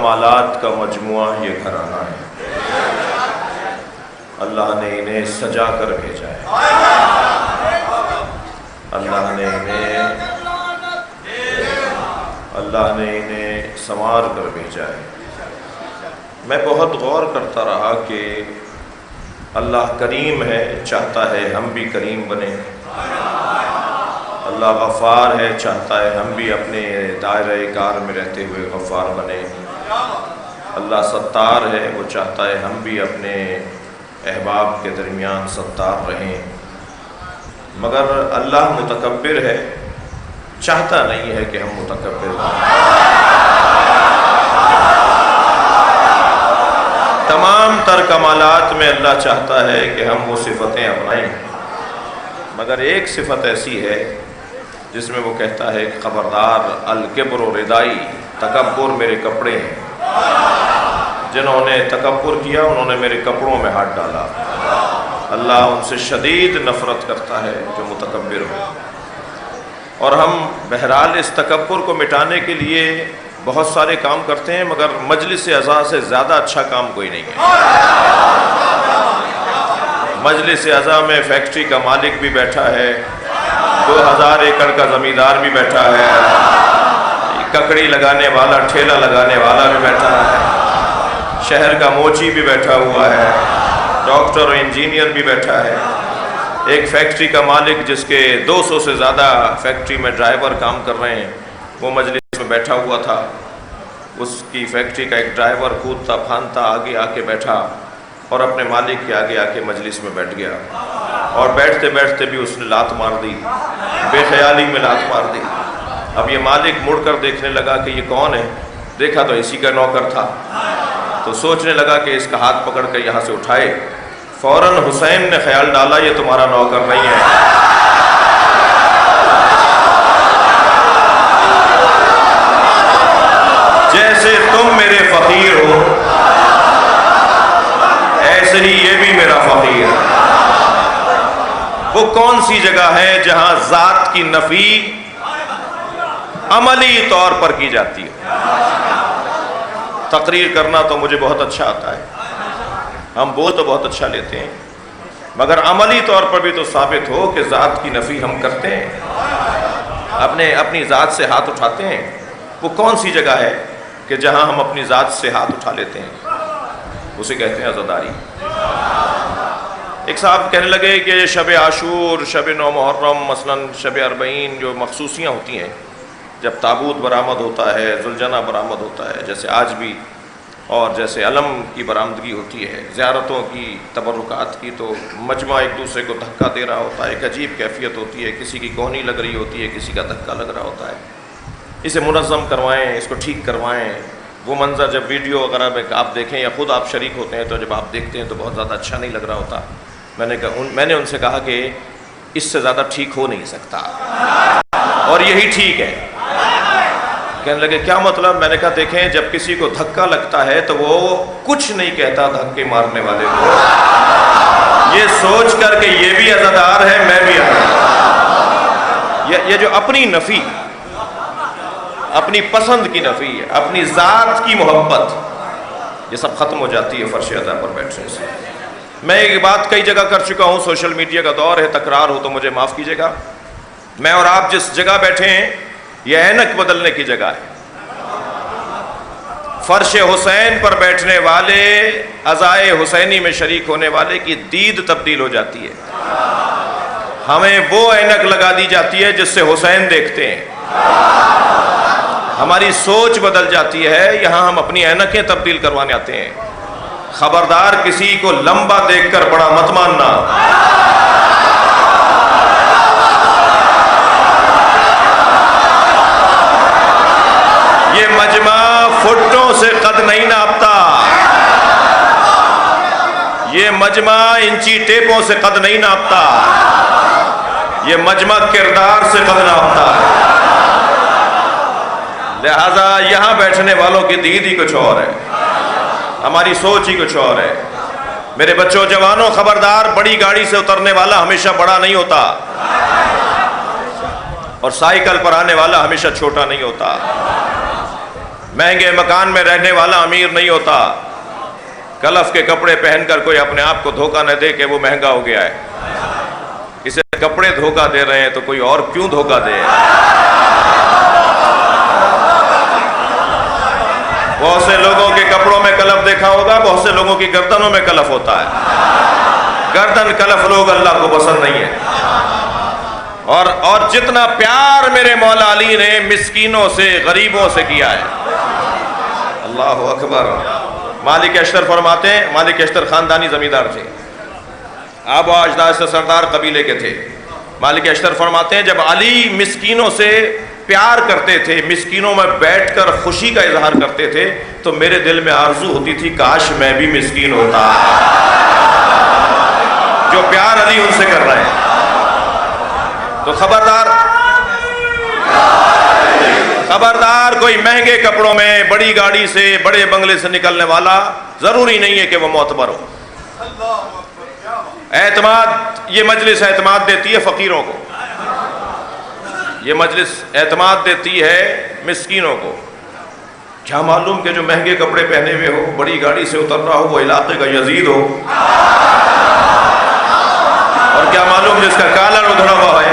کمالات کا مجموعہ یہ گھرانہ ہے۔ اللہ نے انہیں سجا کر بھیجا ہے، اللہ نے انہیں سنوار کر بھیجا ہے۔ میں بہت غور کرتا رہا کہ اللہ کریم ہے، چاہتا ہے ہم بھی کریم بنیں۔ اللہ غفار ہے، چاہتا ہے ہم بھی اپنے دائرہ کار میں رہتے ہوئے غفار بنیں۔ اللہ ستار ہے، وہ چاہتا ہے ہم بھی اپنے احباب کے درمیان ستار رہیں۔ مگر اللہ متکبر ہے، چاہتا نہیں ہے کہ ہم متکبر بنیں۔ تمام تر کمالات میں اللہ چاہتا ہے کہ ہم وہ صفتیں اپنائیں، مگر ایک صفت ایسی ہے جس میں وہ کہتا ہے کہ خبردار، الکبر و ردائی، تکبر میرے کپڑے ہیں۔ جنہوں نے تکبر کیا انہوں نے میرے کپڑوں میں ہاتھ ڈالا۔ اللہ ان سے شدید نفرت کرتا ہے جو متکبر ہو۔ اور ہم بہرحال اس تکبر کو مٹانے کے لیے بہت سارے کام کرتے ہیں، مگر مجلس اعضاء سے زیادہ اچھا کام کوئی نہیں ہے۔ مجلس اعضاء میں فیکٹری کا مالک بھی بیٹھا ہے، 2000 ایکڑ کا زمیندار بھی بیٹھا ہے، ککڑی لگانے والا، ٹھیلا لگانے والا بھی بیٹھا ہے، شہر کا موچی بھی بیٹھا ہوا ہے، ڈاکٹر اور انجینئر بھی بیٹھا ہے۔ ایک فیکٹری کا مالک جس کے 200 سے زیادہ فیکٹری میں ڈرائیور کام کر رہے ہیں، وہ مجلس میں بیٹھا ہوا تھا۔ اس کی فیکٹری کا ایک ڈرائیور کودتا پھاندتا آگے آ کے بیٹھا اور اپنے مالک کے آگے آ کے مجلس میں بیٹھ گیا، اور بیٹھتے بیٹھتے بھی اس نے لات مار دی، بے خیالی میں لات مار دی۔ اب یہ مالک مڑ کر دیکھنے لگا کہ یہ کون ہے، دیکھا تو اسی کا نوکر تھا، تو سوچنے لگا کہ اس کا ہاتھ پکڑ کر یہاں سے اٹھائے۔ فوراً حسین نے خیال ڈالا یہ تمہارا نوکر نہیں ہے، جیسے تم میرے فقیر ہو ایسے ہی یہ بھی میرا فقیر ہے۔ وہ کون سی جگہ ہے جہاں ذات کی نفی عملی طور پر کی جاتی ہے؟ تقریر کرنا تو مجھے بہت اچھا آتا ہے، ہم بول تو بہت اچھا لیتے ہیں، مگر عملی طور پر بھی تو ثابت ہو کہ ذات کی نفی ہم کرتے ہیں، اپنی ذات سے ہاتھ اٹھاتے ہیں۔ وہ کون سی جگہ ہے کہ جہاں ہم اپنی ذات سے ہاتھ اٹھا لیتے ہیں؟ اسے کہتے ہیں عزاداری۔ ایک صاحب کہنے لگے کہ شب عاشور، شب نو محرم، مثلا شب اربعین جو مخصوصیاں ہوتی ہیں، جب تابوت برآمد ہوتا ہے، ذوالجنہ برآمد ہوتا ہے، جیسے آج بھی، اور جیسے علم کی برآمدگی ہوتی ہے، زیارتوں کی، تبرکات کی، تو مجمع ایک دوسرے کو دھکا دے رہا ہوتا ہے، ایک عجیب کیفیت ہوتی ہے، کسی کی کوہنی لگ رہی ہوتی ہے، کسی کا دھکا لگ رہا ہوتا ہے۔ اسے منظم کروائیں، اس کو ٹھیک کروائیں۔ وہ منظر جب ویڈیو وغیرہ میں آپ دیکھیں یا خود آپ شریک ہوتے ہیں تو جب آپ دیکھتے ہیں تو بہت زیادہ اچھا نہیں لگ رہا ہوتا۔ میں نے ان سے کہا کہ اس سے زیادہ ٹھیک ہو نہیں سکتا، اور یہی ٹھیک ہے۔ کہنے لگے کیا مطلب؟ میں نے کہا دیکھیں، جب کسی کو دھکا لگتا ہے تو وہ کچھ نہیں کہتا دھکے مارنے والے کو، یہ سوچ کر کہ یہ بھی عزادار ہے، میں بھی عزادار۔ یہ جو اپنی نفی، اپنی پسند کی نفی، اپنی ذات کی محبت، یہ سب ختم ہو جاتی ہے فرش عزا پر بیٹھنے سے۔ میں ایک بات کئی جگہ کر چکا ہوں، سوشل میڈیا کا دور ہے، تکرار ہو تو مجھے معاف کیجیے گا۔ میں اور آپ جس جگہ بیٹھے ہیں یہ اینک بدلنے کی جگہ ہے۔ فرش حسین پر بیٹھنے والے، عزائے حسینی میں شریک ہونے والے کی دید تبدیل ہو جاتی ہے، ہمیں وہ اینک لگا دی جاتی ہے جس سے حسین دیکھتے ہیں، ہماری سوچ بدل جاتی ہے، یہاں ہم اپنی اینکیں تبدیل کروانے آتے ہیں۔ خبردار کسی کو لمبا دیکھ کر بڑا مت ماننا۔ یہ مجمع فٹوں سے قد نہیں ناپتا، یہ مجمع انچی ٹیپوں سے قد نہیں ناپتا، یہ مجمع کردار سے قد ناپتا ہے۔ لہذا یہاں بیٹھنے والوں کی دید ہی کچھ اور ہے، ہماری سوچ ہی کچھ اور ہے۔ میرے بچوں، جوانوں، خبردار، بڑی گاڑی سے اترنے والا ہمیشہ بڑا نہیں ہوتا، اور سائیکل پر آنے والا ہمیشہ چھوٹا نہیں ہوتا۔ مہنگے مکان میں رہنے والا امیر نہیں ہوتا. کلف کے کپڑے پہن کر کوئی اپنے آپ کو دھوکہ نہ دے کہ وہ مہنگا ہو گیا ہے. اسے کپڑے دھوکہ دے رہے ہیں تو کوئی اور کیوں دھوکہ دے. بہت سے لوگوں کے کپڑوں میں کلف دیکھا ہوگا, بہت سے لوگوں کی گردنوں میں کلف ہوتا ہے. گردن کلف لوگ اللہ کو پسند نہیں ہے. اور جتنا پیار میرے مولا علی نے مسکینوں سے, غریبوں سے کیا ہے, اللہ اکبر. مالک اشتر فرماتے ہیں, مالک اشتر خاندانی زمیندار تھے, آب و اجداد سے سردار قبیلے کے تھے. مالک اشتر فرماتے ہیں جب علی مسکینوں سے پیار کرتے تھے, مسکینوں میں بیٹھ کر خوشی کا اظہار کرتے تھے, تو میرے دل میں آرزو ہوتی تھی کاش میں بھی مسکین ہوتا. جو پیار علی ان سے کر رہے ہیں. تو خبردار کوئی مہنگے کپڑوں میں, بڑی گاڑی سے, بڑے بنگلے سے نکلنے والا ضروری نہیں ہے کہ وہ معتبر ہو. اعتماد, یہ مجلس اعتماد دیتی ہے فقیروں کو, یہ مجلس اعتماد دیتی ہے مسکینوں کو. کیا معلوم کہ جو مہنگے کپڑے پہنے ہوئے ہو, بڑی گاڑی سے اتر رہا ہو, وہ علاقے کا یزید ہو, اور کیا معلوم جس کا کالر ادھڑا ہوا ہے,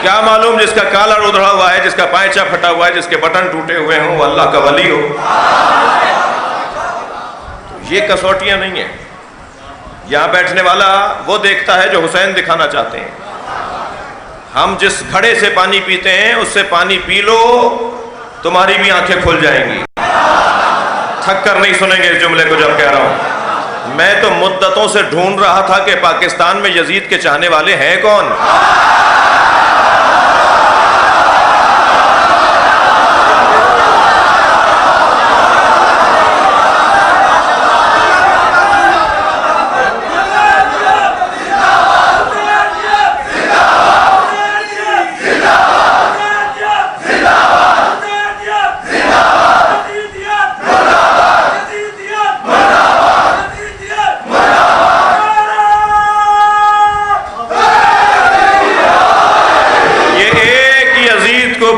کیا معلوم جس کا کالر ادھڑا ہوا ہے, جس کا پائچہ پھٹا ہوا ہے, جس کے بٹن ٹوٹے ہوئے ہوں, وہ اللہ کا ولی ہو. یہ کسوٹیاں نہیں ہیں. یہاں بیٹھنے والا وہ دیکھتا ہے جو حسین دکھانا چاہتے ہیں. ہم جس گھڑے سے پانی پیتے ہیں اس سے پانی پی لو, تمہاری بھی آنکھیں کھل جائیں گی. تھک کر نہیں سنیں گے اس جملے کو جب کہہ رہا ہوں. میں تو مدتوں سے ڈھونڈ رہا تھا کہ پاکستان میں یزید کے چاہنے والے ہیں کون.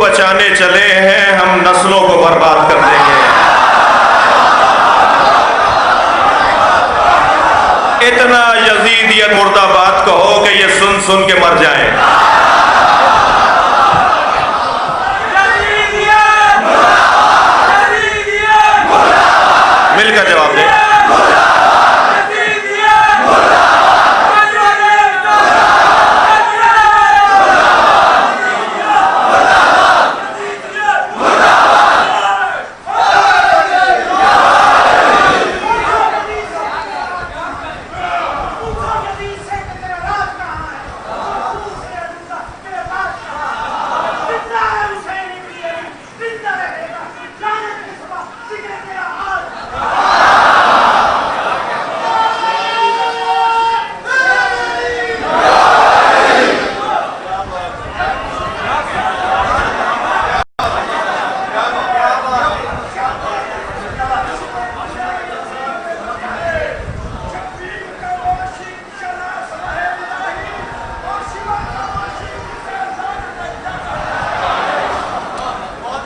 بچانے چلے ہیں, ہم نسلوں کو برباد کر دیں گے. اتنا یزیدیت مرد آباد کہو کہ یہ سن سن کے مر جائیں. مل کر جواب دیں.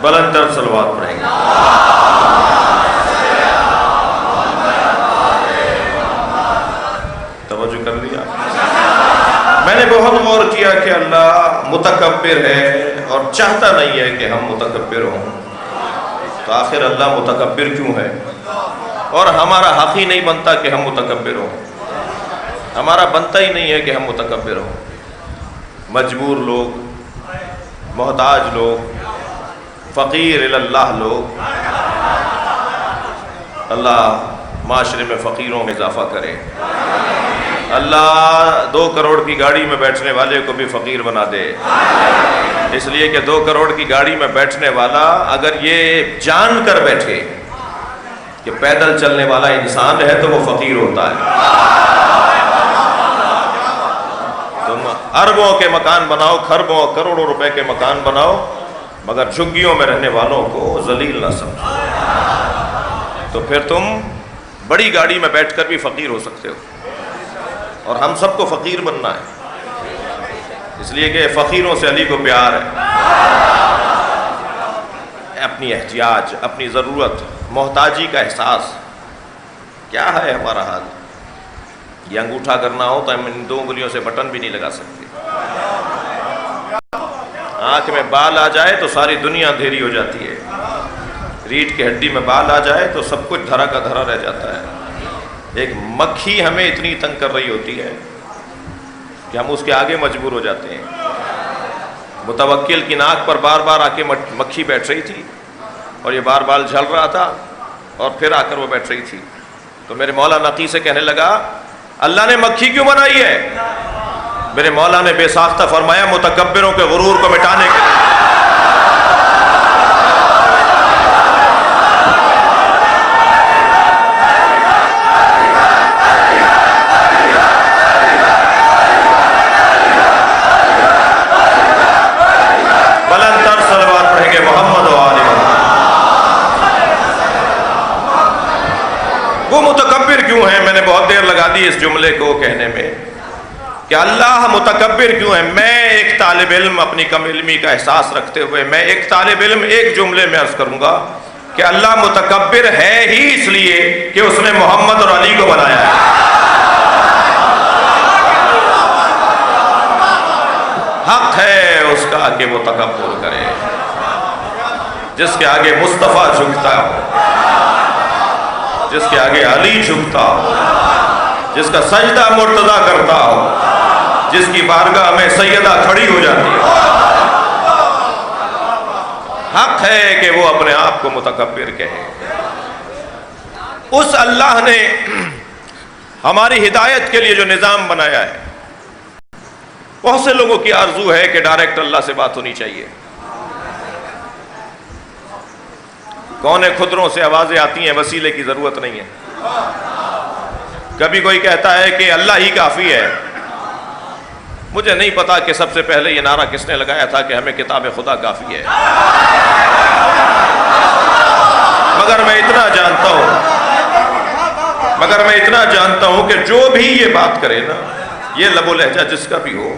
بلند تر صلوات پڑھیں گے. توجہ کر لیا. میں نے بہت غور کیا کہ اللہ متکبر ہے اور چاہتا نہیں ہے کہ ہم متکبر ہوں. تو آخر اللہ متکبر کیوں ہے؟ اور ہمارا حق ہی نہیں بنتا کہ ہم متکبر ہوں. ہمارا بنتا ہی نہیں ہے کہ ہم متکبر ہوں. مجبور لوگ, محتاج لوگ, فقیر اللہ لوگ, اللہ معاشرے میں فقیروں میں اضافہ کرے. اللہ 2 کروڑ کی گاڑی میں بیٹھنے والے کو بھی فقیر بنا دے. اس لیے کہ 2 کروڑ کی گاڑی میں بیٹھنے والا اگر یہ جان کر بیٹھے کہ پیدل چلنے والا انسان ہے تو وہ فقیر ہوتا ہے. تم اربوں کے مکان بناؤ, خربوں کروڑوں روپے کے مکان بناؤ, مگر جھگیوں میں رہنے والوں کو ذلیل نہ سمجھو, تو پھر تم بڑی گاڑی میں بیٹھ کر بھی فقیر ہو سکتے ہو. اور ہم سب کو فقیر بننا ہے. اس لیے کہ فقیروں سے علی کو پیار ہے. اپنی احتیاج، اپنی ضرورت، محتاجی کا احساس. کیا ہے ہمارا حال؟ یہ انگوٹھا کرنا ہو تو ہم ان 2 انگلیوں سے بٹن بھی نہیں لگا سکتے. آنکھ میں بال آ جائے تو ساری دنیا اندھیری ہو جاتی ہے. ریڑھ کی ہڈی میں بال آ جائے تو سب کچھ دھرا کا دھرا رہ جاتا ہے. ایک مکھی ہمیں اتنی تنگ کر رہی ہوتی ہے کہ ہم اس کے آگے مجبور ہو جاتے ہیں. متوکل کی ناک پر بار بار آ کے مکھی بیٹھ رہی تھی اور یہ بار بار جھل رہا تھا اور پھر آ کر وہ بیٹھ رہی تھی. تو میرے مولا نقی سے کہنے لگا اللہ نے مکھی کیوں بنائی ہے؟ میرے مولا نے بے ساختہ فرمایا متکبروں کے غرور کو مٹانے کے لیے. بلند تر صلوات پڑھیں گے محمد و آل محمد. وہ متکبر کیوں ہیں؟ میں نے بہت دیر لگا دی اس جملے کو کہنے میں کہ اللہ متکبر کیوں ہے. میں ایک طالب علم اپنی کم علمی کا احساس رکھتے ہوئے میں ایک طالب علم ایک جملے میں عرض کروں گا کہ اللہ متکبر ہے ہی اس لیے کہ اس نے محمد اور علی کو بنایا ہے. حق ہے اس کا کہ وہ تکبر کرے. جس کے آگے مصطفیٰ جھکتا ہو، جس کے آگے علی جھکتا ہو، جس کا سجدہ مرتضیٰ کرتا ہو، جس کی بارگاہ میں سیدہ کھڑی ہو جاتی ہے، حق ہے کہ وہ اپنے آپ کو متکبر کہے. اس اللہ نے ہماری ہدایت کے لیے جو نظام بنایا ہے، بہت سے لوگوں کی آرزو ہے کہ ڈائریکٹ اللہ سے بات ہونی چاہیے. کونے خدروں سے آوازیں آتی ہیں، وسیلے کی ضرورت نہیں ہے. کبھی کوئی کہتا ہے کہ اللہ ہی کافی ہے. مجھے نہیں پتا کہ سب سے پہلے یہ نعرہ کس نے لگایا تھا کہ ہمیں کتاب خدا کافی ہے، مگر میں اتنا جانتا ہوں کہ جو بھی یہ بات کرے نا، یہ لب و لہجہ جس کا بھی ہو،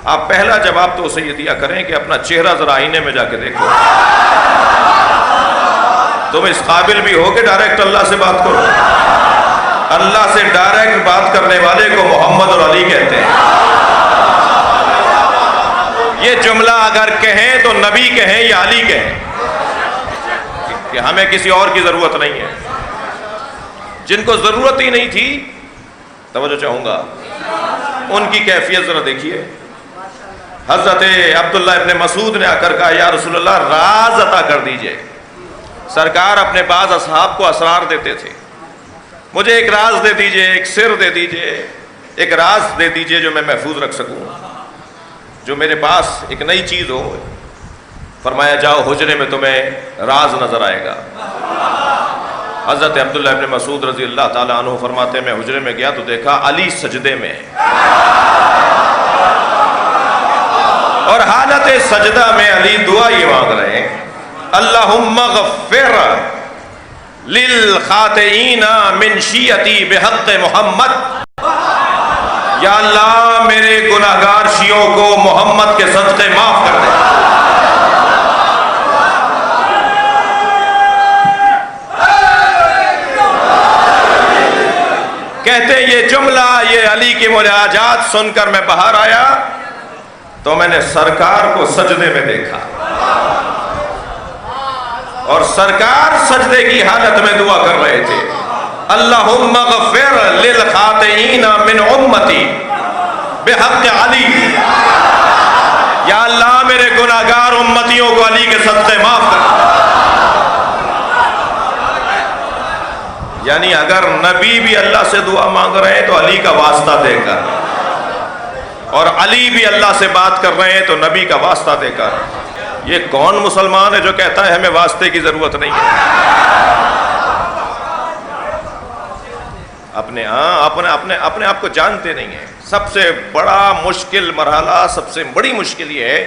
آپ پہلا جواب تو اسے یہ دیا کریں کہ اپنا چہرہ ذرا آئینے میں جا کے دیکھو. تم اس قابل بھی ہو کہ ڈائریکٹ اللہ سے بات کرو. اللہ سے ڈائریکٹ بات کرنے والے کو محمد اور علی کہتے ہیں. یہ جملہ اگر کہیں تو نبی کہیں یا علی کہیں، کہ ہمیں کسی اور کی ضرورت نہیں ہے. جن کو ضرورت ہی نہیں تھی، توجہ چاہوں گا، ان کی کیفیت ذرا دیکھیے. حضرت عبداللہ ابن مسعود نے آ کر کہا یا رسول اللہ راز عطا کر دیجئے. سرکار اپنے بعض اصحاب کو اسرار دیتے تھے. مجھے ایک راز دے دیجئے، ایک سر دے دیجئے، ایک راز دے دیجئے جو میں محفوظ رکھ سکوں، جو میرے پاس ایک نئی چیز ہو. فرمایا جاؤ حجرے میں تمہیں راز نظر آئے گا. حضرت عبداللہ ابن مسعود رضی اللہ تعالیٰ عنہ فرماتے ہیں میں حجرے میں گیا تو دیکھا علی سجدے میں ہے، اور حالت سجدہ میں علی دعا یہ مانگ رہے ہیں اللہم اغفر للخاطئین من شیعتی بحق محمد. یا اللہ میرے گناہگار شیعوں کو محمد کے صدقے معاف کر دے. کہتے ہیں یہ جملہ، یہ علی کی مناجات سن کر میں باہر آیا تو میں نے سرکار کو سجدے میں دیکھا، اور سرکار سجدے کی حالت میں دعا کر رہے تھے اللہم اغفر للخاطئین من امتی بحق علی. یا اللہ میرے گناہگار امتیوں کو علی کے صدقے معاف کر. یعنی اگر نبی بھی اللہ سے دعا مانگ رہے ہیں تو علی کا واسطہ دے کر، اور علی بھی اللہ سے بات کر رہے ہیں تو نبی کا واسطہ دے کر. یہ کون مسلمان ہے جو کہتا ہے ہمیں واسطے کی ضرورت نہیں ہے؟ اپنے آپ کو جانتے نہیں ہیں. سب سے بڑا مشکل مرحلہ، سب سے بڑی مشکل یہ ہے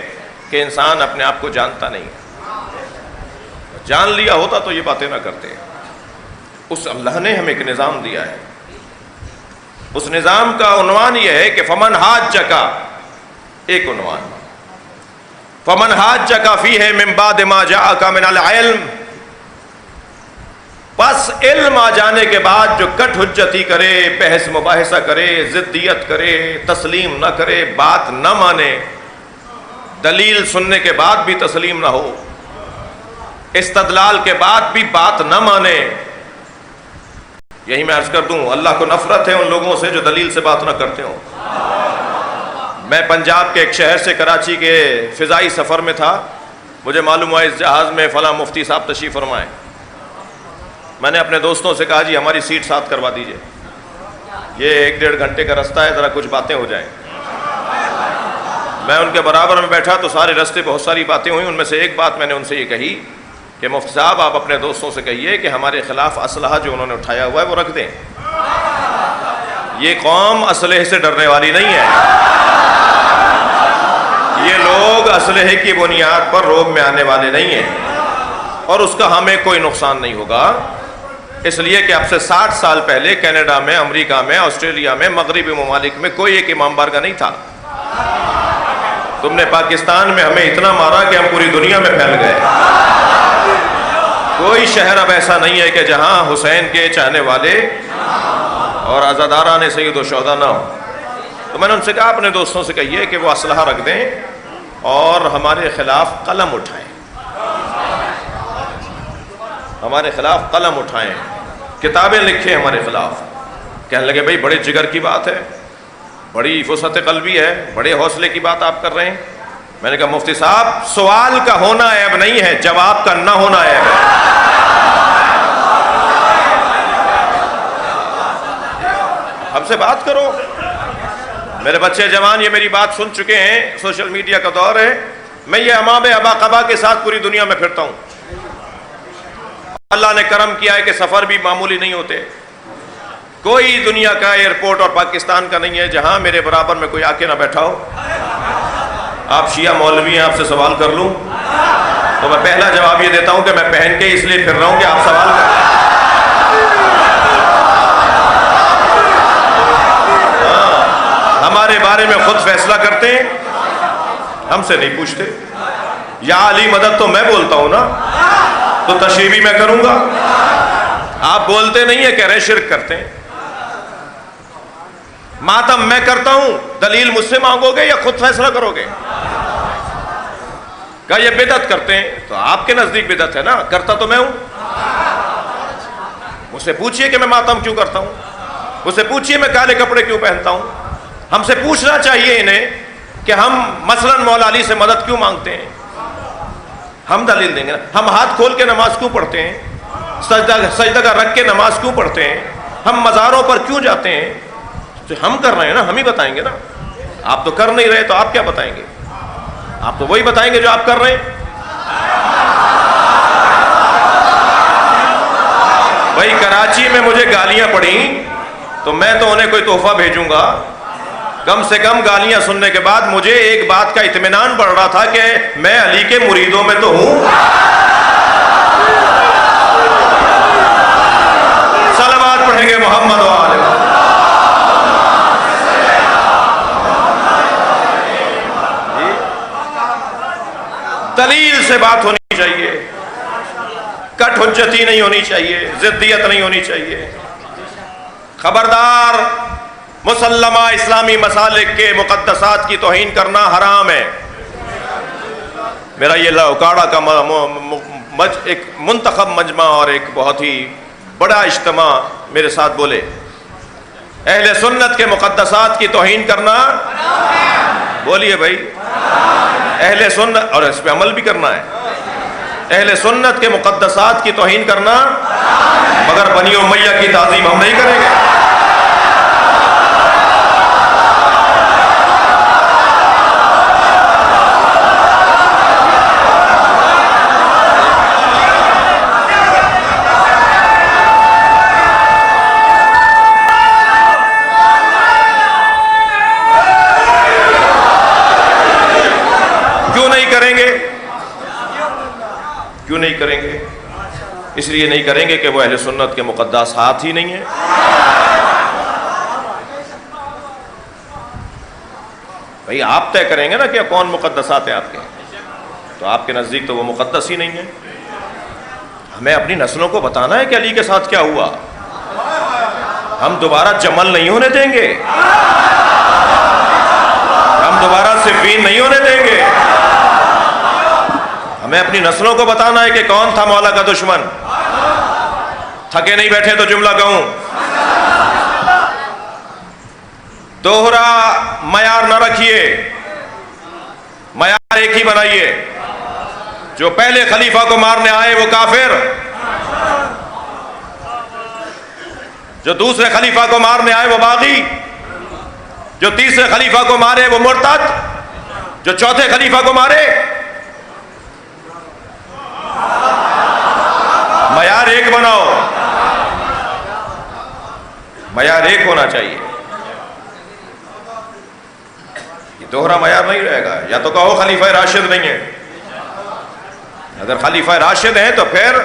کہ انسان اپنے آپ کو جانتا نہیں. جان لیا ہوتا تو یہ باتیں نہ کرتے. اس اللہ نے ہمیں ایک نظام دیا ہے. اس نظام کا عنوان یہ ہے کہ فمن حاجک ایک عنوان. فمن حاجک فیہ من بعد ما جاءک من العلم، بس علم آ جانے کے بعد جو کٹ حجتی کرے، بحث مباحثہ کرے، ضدیت کرے، تسلیم نہ کرے، بات نہ مانے، دلیل سننے کے بعد بھی تسلیم نہ ہو، استدلال کے بعد بھی بات نہ مانے. یہی میں عرض کر دوں، اللہ کو نفرت ہے ان لوگوں سے جو دلیل سے بات نہ کرتے ہوں. میں پنجاب کے ایک شہر سے کراچی کے فضائی سفر میں تھا. مجھے معلوم ہوا اس جہاز میں فلاں مفتی صاحب تشریف فرمائے. میں نے اپنے دوستوں سے کہا جی ہماری سیٹ ساتھ کروا دیجئے، یہ 1-1.5 گھنٹے کا رستہ ہے، ذرا کچھ باتیں ہو جائیں. میں ان کے برابر میں بیٹھا تو سارے راستے بہت ساری باتیں ہوئیں. ان میں سے ایک بات میں نے ان سے یہ کہی کہ مفتی صاحب آپ اپنے دوستوں سے کہیے کہ ہمارے خلاف اسلحہ جو انہوں نے اٹھایا ہوا ہے وہ رکھ دیں. یہ قوم اسلحے سے ڈرنے والی نہیں ہے. یہ لوگ اسلحے کی بنیاد پر روب میں آنے والے نہیں ہیں، اور اس کا ہمیں کوئی نقصان نہیں ہوگا. اس لیے کہ اب سے 60 سال پہلے کینیڈا میں، امریکہ میں، آسٹریلیا میں، مغربی ممالک میں کوئی ایک امام بارگاہ نہیں تھا. تم نے پاکستان میں ہمیں اتنا مارا کہ ہم پوری دنیا میں پھیل گئے. کوئی شہر اب ایسا نہیں ہے کہ جہاں حسین کے چاہنے والے اور عزاداران سید و شہداء نہ ہو. تو میں نے ان سے کہا اپنے دوستوں سے کہیے کہ وہ اسلحہ رکھ دیں اور ہمارے خلاف قلم اٹھائیں، ہمارے خلاف قلم اٹھائیں، کتابیں لکھیں ہمارے خلاف. کہنے لگے بھائی بڑے جگر کی بات ہے، بڑی وسعت قلبی ہے، بڑے حوصلے کی بات آپ کر رہے ہیں. میں نے کہا مفتی صاحب سوال کا ہونا عیب نہیں ہے، جواب کا نہ ہونا عیب ہے. ہم سے بات کرو. میرے بچے جوان یہ میری بات سن چکے ہیں، سوشل میڈیا کا دور ہے. میں یہ امام ابا قبا کے ساتھ پوری دنیا میں پھرتا ہوں. اللہ نے کرم کیا ہے کہ سفر بھی معمولی نہیں ہوتے. کوئی دنیا کا ایئرپورٹ اور پاکستان کا نہیں ہے جہاں میرے برابر میں کوئی آ کے نہ بیٹھا ہو. آپ شیعہ مولوی ہیں، آپ سے سوال کر لوں تو میں پہلا جواب یہ دیتا ہوں کہ میں پہن کے اس لیے پھر رہا ہوں کہ آپ سوال کریں. ہمارے بارے میں خود فیصلہ کرتے ہیں، ہم سے نہیں پوچھتے. یا علی مدد تو میں بولتا ہوں نا، تو تشریح بھی میں کروں گا. آپ بولتے نہیں ہیں، کہہ رہے شرک کرتے ہیں. ماتم میں کرتا ہوں، دلیل مجھ سے مانگو گے یا خود فیصلہ کرو گے؟ کہا یہ بدعت کرتے ہیں. تو آپ کے نزدیک بدعت ہے نا، کرتا تو میں ہوں. مجھ سے پوچھئے کہ میں ماتم کیوں کرتا ہوں، مجھ سے پوچھئے میں کالے کپڑے کیوں پہنتا ہوں. ہم سے پوچھنا چاہیے انہیں کہ ہم مثلا مولا علی سے مدد کیوں مانگتے ہیں. ہم دلیل دیں گے نا. ہم ہاتھ کھول کے نماز کیوں پڑھتے ہیں، سجدہ کا رکھ کے نماز کیوں پڑھتے ہیں، ہم مزاروں پر کیوں جاتے ہیں. تو ہم کر رہے ہیں نا، ہم ہی بتائیں گے نا. آپ تو کر نہیں رہے تو آپ کیا بتائیں گے؟ آپ تو وہی بتائیں گے جو آپ کر رہے ہیں. بھائی کراچی میں مجھے گالیاں پڑیں تو میں تو انہیں کوئی تحفہ بھیجوں گا. کم سے کم گالیاں سننے کے بعد مجھے ایک بات کا اطمینان بڑھ رہا تھا کہ میں علی کے مریدوں میں تو ہوں. صلوات پڑھیں گے محمد و آل محمد. دلیل سے بات ہونی چاہیے، کٹ حجتی نہیں ہونی چاہیے، ضدیت نہیں ہونی چاہیے. خبردار، مسلمہ اسلامی مسالک کے مقدسات کی توہین کرنا حرام ہے. میرا یہ لاؤکاڑا کا ایک منتخب مجمع اور ایک بہت ہی بڑا اجتماع میرے ساتھ بولے اہل سنت کے مقدسات کی توہین کرنا. بولیے بھائی، اہل سنت، اور اس پہ عمل بھی کرنا ہے. اہل سنت کے مقدسات کی توہین کرنا، مگر بنی امیہ کی تعظیم ہم نہیں کریں گے. کیوں نہیں کریں گے؟ اس لیے نہیں کریں گے کہ وہ اہل سنت کے مقدسات ہی نہیں ہیں. بھئی آپ طے کریں گے نا کہ کون مقدسات ہیں آپ کے، تو آپ کے نزدیک تو وہ مقدس ہی نہیں ہے۔ ہمیں اپنی نسلوں کو بتانا ہے کہ علی کے ساتھ کیا ہوا، ہم دوبارہ جمل نہیں ہونے دیں گے، ہم دوبارہ صفین نہیں ہونے دیں گے۔ ہمیں اپنی نسلوں کو بتانا ہے کہ کون تھا مولا کا دشمن۔ تھکے نہیں بیٹھے تو جملہ کہوں، دوہرا معیار نہ رکھیے، معیار ایک ہی بنائیے۔ جو پہلے خلیفہ کو مارنے آئے وہ کافر، جو دوسرے خلیفہ کو مارنے آئے وہ باغی، جو تیسرے خلیفہ کو مارے وہ مرتد، جو چوتھے خلیفہ کو مارے۔ معیار ایک بناؤ، معیار ایک ہونا چاہیے، یہ دوہرا معیار نہیں رہے گا۔ یا تو کہو خلیفہ راشد نہیں ہے، اگر خلیفہ راشد ہیں تو پھر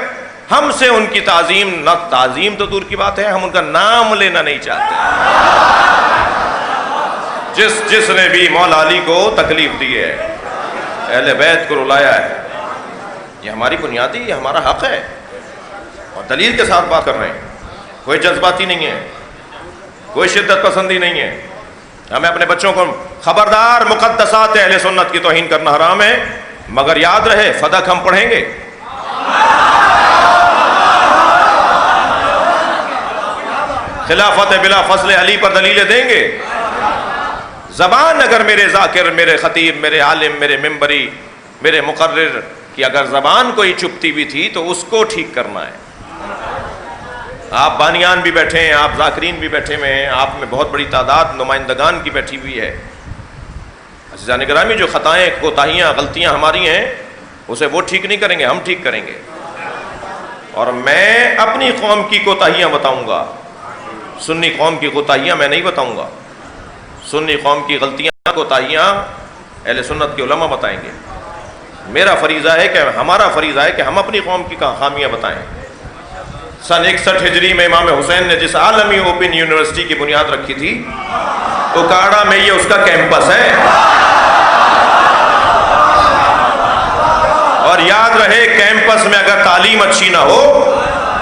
ہم سے ان کی تعظیم، نہ تعظیم تو دور کی بات ہے، ہم ان کا نام لینا نہیں چاہتے۔ جس نے بھی مولا علی کو تکلیف دی ہے، اہل بیت کو رلایا ہے، یہ ہماری بنیادی، یہ ہمارا حق ہے، اور دلیل کے ساتھ بات کر رہے ہیں، کوئی جذباتی نہیں ہے، کوئی شدت پسندی نہیں ہے۔ ہمیں اپنے بچوں کو خبردار، مقدسات اہل سنت کی توہین کرنا حرام ہے، مگر یاد رہے فدق ہم پڑھیں گے۔ خلافت بلا فضل علی پر دلیلیں دیں گے۔ زبان اگر میرے ذاکر، میرے خطیب، میرے عالم، میرے ممبری، میرے مقرر کی اگر زبان کوئی چپتی بھی تھی تو اس کو ٹھیک کرنا ہے۔ آپ بانیان بھی بیٹھے ہیں، آپ ذاکرین بھی بیٹھے ہوئے ہیں، آپ میں بہت بڑی تعداد نمائندگان کی بیٹھی ہوئی ہے۔ عزیزان گرامی، جو خطائیں، کوتاہیاں، غلطیاں ہماری ہیں اسے وہ ٹھیک نہیں کریں گے، ہم ٹھیک کریں گے۔ اور میں اپنی قوم کی کوتاہیاں بتاؤں گا، سنی قوم کی کوتاہیاں میں نہیں بتاؤں گا۔ سنی قوم کی غلطیاں، کوتاہیاں اہل سنت کے علماء بتائیں گے۔ میرا فریضہ ہے کہ ہمارا فریضہ ہے کہ ہم اپنی قوم کی خامیاں بتائیں۔ سن 61 ہجری میں امام حسین نے جس عالمی اوپن یونیورسٹی کی بنیاد رکھی تھی، اکاڑا میں یہ اس کا کیمپس ہے۔ اور یاد رہے، کیمپس میں اگر تعلیم اچھی نہ ہو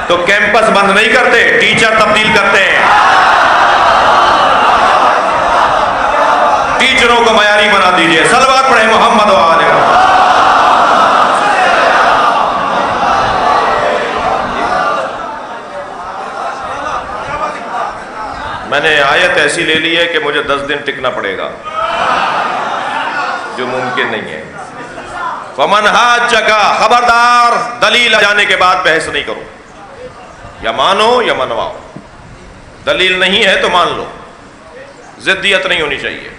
تو کیمپس بند نہیں کرتے، ٹیچر تبدیل کرتے ہیں۔ ٹیچروں کو معیاری بنا دیجئے۔ صلوات پڑھیں محمد و آلہ محمد۔ میں نے آیت ایسی لے لی ہے کہ مجھے 10 دن ٹکنا پڑے گا، جو ممکن نہیں ہے۔ فمن حاجک، خبردار دلیل آ جانے کے بعد بحث نہیں کرو، یا مانو یا منواؤ۔ دلیل نہیں ہے تو مان لو، ضدیت نہیں ہونی چاہیے،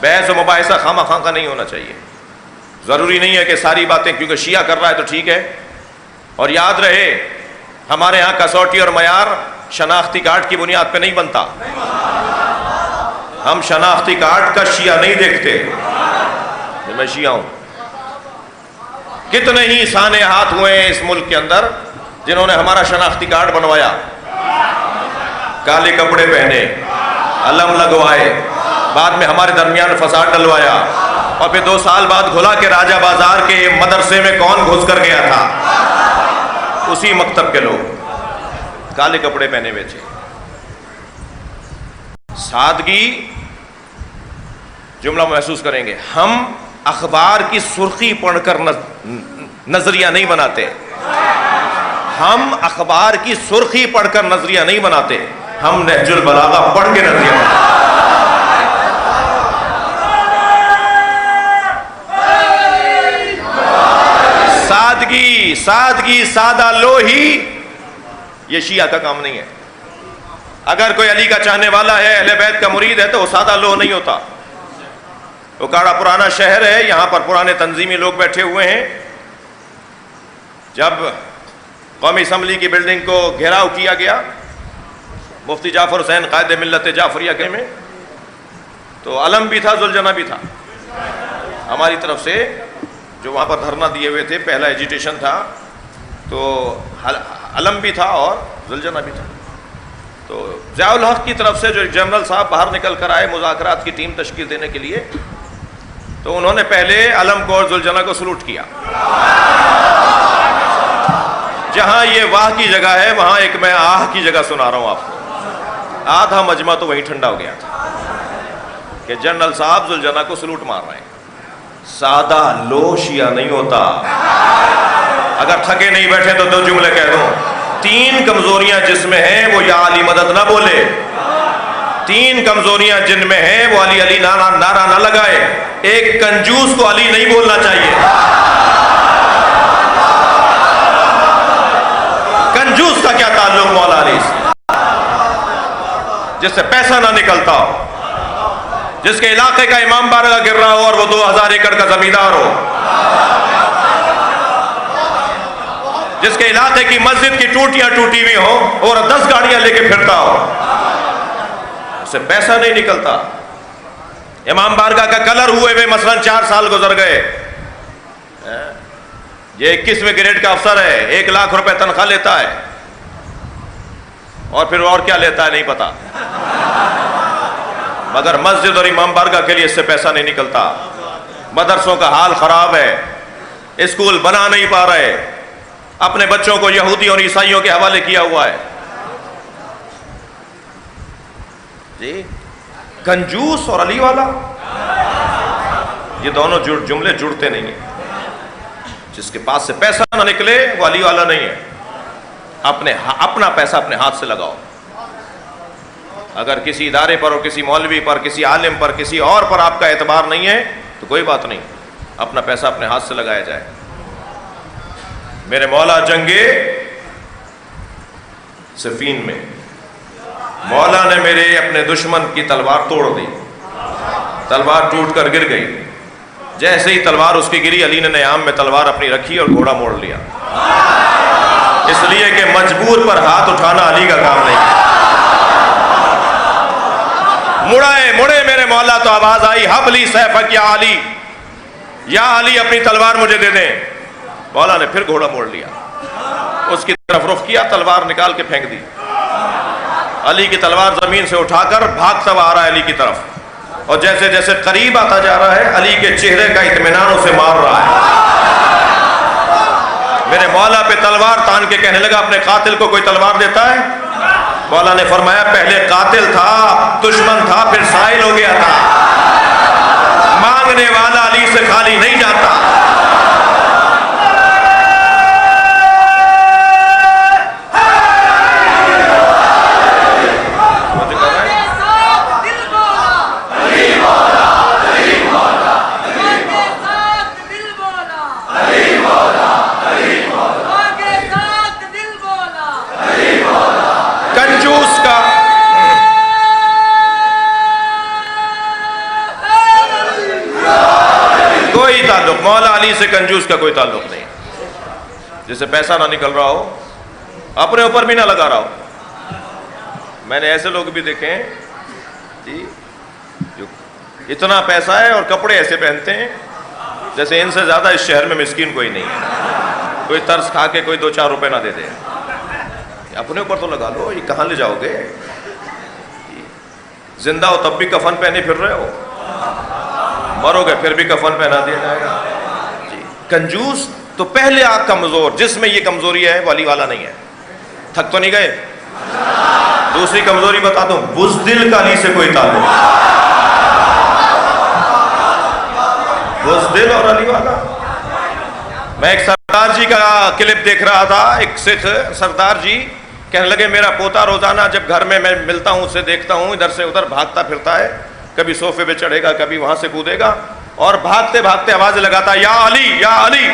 بحث و مباحثہ خواہ خواہ کا نہیں ہونا چاہیے۔ ضروری نہیں ہے کہ ساری باتیں کیونکہ شیعہ کر رہا ہے تو ٹھیک ہے۔ اور یاد رہے، ہمارے ہاں کسوٹی اور معیار شناختی کارڈ کی بنیاد پہ نہیں بنتا۔ ہم شناختی کارڈ کا شیعہ نہیں دیکھتے، میں شیعہ ہوں۔ کتنے ہی سانے ہاتھ ہوئے ہیں اس ملک کے اندر جنہوں نے ہمارا شناختی کارڈ بنوایا، کالے کپڑے پہنے، علم لگوائے، بعد میں ہمارے درمیان فساد ڈلوایا، اور پھر 2 سال بعد کھلا کہ راجہ بازار کے مدرسے میں کون گھس کر گیا تھا، اسی مکتب کے لوگ کالے کپڑے پہنے ہوئے تھے۔ سادگی جملہ محسوس کریں گے، ہم اخبار کی سرخی پڑھ کر نظریہ نہیں بناتے، ہم اخبار کی سرخی پڑھ کر نظریہ نہیں بناتے، ہم نہج البلاغہ پڑھ کے نظریہ بناتے۔ سادگی، سادہ لوہی، یہ شیعہ کا کام نہیں ہے۔ اگر کوئی علی کا چاہنے والا ہے، اہل بیت کا مرید ہے، تو وہ سادہ لوہ نہیں ہوتا۔ اکاڑا پرانا شہر ہے، یہاں پر پرانے تنظیمی لوگ بیٹھے ہوئے ہیں۔ جب قومی اسمبلی کی بلڈنگ کو گھیراؤ کیا گیا مفتی جعفر حسین قائد ملت جعفریہ کے میں، تو علم بھی تھا، ذوالجنہ بھی تھا۔ ہماری طرف سے جو وہاں پر دھرنا دیے ہوئے تھے، پہلا ایجیٹیشن تھا، تو علم بھی تھا اور ذوالجنہ بھی تھا۔ تو ضیاء الحق کی طرف سے جو جنرل صاحب باہر نکل کر آئے مذاکرات کی ٹیم تشکیل دینے کے لیے، تو انہوں نے پہلے علم کو اور ذوالجنہ کو سلوٹ کیا. جہاں یہ واہ کی جگہ ہے وہاں ایک میں آہ کی جگہ سنا رہا ہوں آپ کو. آدھا مجمع تو وہیں ٹھنڈا ہو گیا تھا کہ جنرل صاحب ذوالجنہ کو سلوٹ مار رہے ہیں. سادہ لو شیعہ نہیں ہوتا. اگر تھکے نہیں بیٹھے تو 2 جملے کہہ دوں. 3 کمزوریاں جس میں ہیں وہ یا علی مدد نہ بولے. 3 کمزوریاں جن میں ہیں وہ علی علی نعرہ نہ لگائے. ایک کنجوس کو علی نہیں بولنا چاہیے. کنجوس کا کیا تعلق مولا علی سے؟ جس سے پیسہ نہ نکلتا ہو, جس کے علاقے کا امام بارگاہ گر رہا ہو اور وہ 2000 ایکڑ کا زمیندار ہو, جس کے علاقے کی مسجد کی ٹوٹیاں ٹوٹی ہوئی ہو اور 10 گاڑیاں لے کے پھرتا ہو, اس سے پیسہ نہیں نکلتا. امام بارگاہ کا کلر ہوئے ہوئے مثلا 4 سال گزر گئے. یہ 21ویں گریڈ کا افسر ہے, 1 لاکھ روپے تنخواہ لیتا ہے, اور پھر اور کیا لیتا ہے نہیں پتا, مگر مسجد اور امام بارگاہ کے لیے اس سے پیسہ نہیں نکلتا. مدرسوں کا حال خراب ہے, اسکول بنا نہیں پا رہے, اپنے بچوں کو یہودیوں اور عیسائیوں کے حوالے کیا ہوا ہے. جی کنجوس اور علی والا, یہ دونوں جملے جڑتے نہیں ہیں. جس کے پاس سے پیسہ نہ نکلے وہ علی والا نہیں ہے. اپنا پیسہ اپنے ہاتھ سے لگاؤ. اگر کسی ادارے پر اور کسی مولوی پر, کسی عالم پر, کسی اور پر آپ کا اعتبار نہیں ہے تو کوئی بات نہیں, اپنا پیسہ اپنے ہاتھ سے لگایا جائے. میرے مولا جنگے صفین میں مولا نے میرے اپنے دشمن کی تلوار توڑ دی. تلوار ٹوٹ کر گر گئی. جیسے ہی تلوار اس کی گری, علی نے نیام میں تلوار اپنی رکھی اور گھوڑا موڑ لیا. اس لیے کہ مجبور پر ہاتھ اٹھانا علی کا کام نہیں ہے. مڑے میرے مولا تو آواز آئی, حبلی سیفک یا علی, یا علی اپنی تلوار مجھے دے دیں. مولا نے پھر گھوڑا موڑ لیا, اس کی طرف رخ کیا, تلوار نکال کے پھینک دی. علی کی تلوار زمین سے اٹھا کر بھاگتا ہوا آ رہا ہے علی کی طرف, اور جیسے جیسے قریب آتا جا رہا ہے علی کے چہرے کا اطمینان اسے مار رہا ہے. میرے مولا پہ تلوار تان کے کہنے لگا, اپنے قاتل کو کوئی تلوار دیتا ہے؟ مولا نے فرمایا, پہلے قاتل تھا, دشمن تھا, پھر سائل ہو گیا تھا. مانگنے والا علی سے خالی نہیں جاتا. مولا علی سے کنجوس کا کوئی تعلق نہیں. جسے پیسہ نہ نکل رہا ہو, اپنے اوپر بھی نہ لگا رہا ہو. میں نے ایسے لوگ بھی دیکھے ہیں جی, جو اتنا پیسہ ہے اور کپڑے ایسے پہنتے ہیں جیسے ان سے زیادہ اس شہر میں مسکین کوئی نہیں ہے. کوئی ترس کھا کے کوئی 2-4 روپے نہ دے دے. اپنے اوپر تو لگا لو, یہ کہاں لے جاؤ گے؟ زندہ ہو تب بھی کفن پہنے پھر رہے ہو, مرو گے پھر بھی کفن پہنا دیا جائے گا. جی کنجوس تو پہلے آپ کمزور, جس میں یہ کمزوری ہے وہ علی والا نہیں ہے. تھک تو نہیں گئے؟ دوسری کمزوری بتا دوں, بزدل کا علی سے کوئی تعلق. بزدل اور علی والا. میں ایک سردار جی کا کلپ دیکھ رہا تھا, ایک سکھ سردار جی کہنے لگے, میرا پوتا روزانہ جب گھر میں ملتا ہوں اسے دیکھتا ہوں ادھر سے ادھر بھاگتا پھرتا ہے, کبھی صوفے پہ چڑھے گا, کبھی وہاں سے کودے گا, اور بھاگتے بھاگتے آوازیں لگاتا, یا علی یا علی.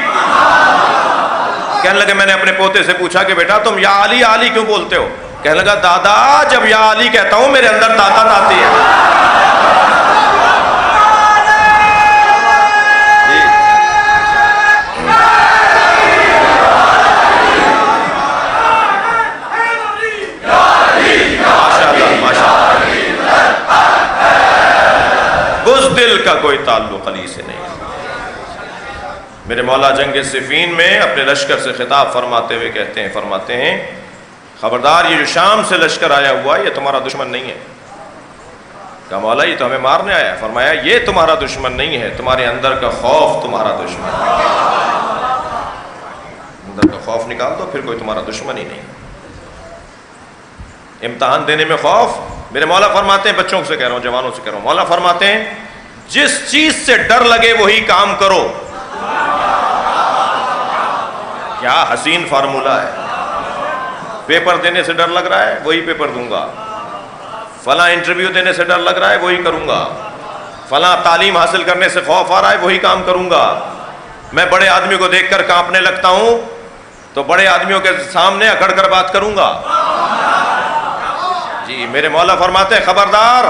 کہنے لگے میں نے اپنے پوتے سے پوچھا کہ بیٹا تم یا علی یا علی کیوں بولتے ہو؟ کہنے لگا, دادا جب یا علی کہتا ہوں میرے اندر طاقت آتی ہے. دل کا کوئی تعلق علی سے نہیں. میرے مولا جنگ صفین میں اپنے لشکر سے خطاب فرماتے ہوئے فرماتے ہیں خبردار, یہ جو شام سے لشکر آیا ہوا یہ تمہارا دشمن نہیں ہے. کہا مولا یہ تو ہمیں مارنے آیا ہے. فرمایا یہ تمہارا دشمن نہیں ہے, تمہارے اندر کا خوف تمہارا دشمن ہے. اندر کا خوف نکال دو پھر کوئی تمہارا دشمن ہی نہیں. امتحان دینے میں خوف. میرے مولا فرماتے ہیں, بچوں سے کہہ رہا ہوں, جوانوں سے کہہ رہا ہوں, مولا فرماتے ہیں جس چیز سے ڈر لگے وہی کام کرو. کیا حسین فارمولہ ہے. پیپر دینے سے ڈر لگ رہا ہے, وہی پیپر دوں گا. فلاں انٹرویو دینے سے ڈر لگ رہا ہے, وہی کروں گا. فلاں تعلیم حاصل کرنے سے خوف آ رہا ہے, وہی کام کروں گا. میں بڑے آدمی کو دیکھ کر کانپنے لگتا ہوں تو بڑے آدمیوں کے سامنے اکڑ کر بات کروں گا. جی میرے مولا فرماتے ہیں خبردار,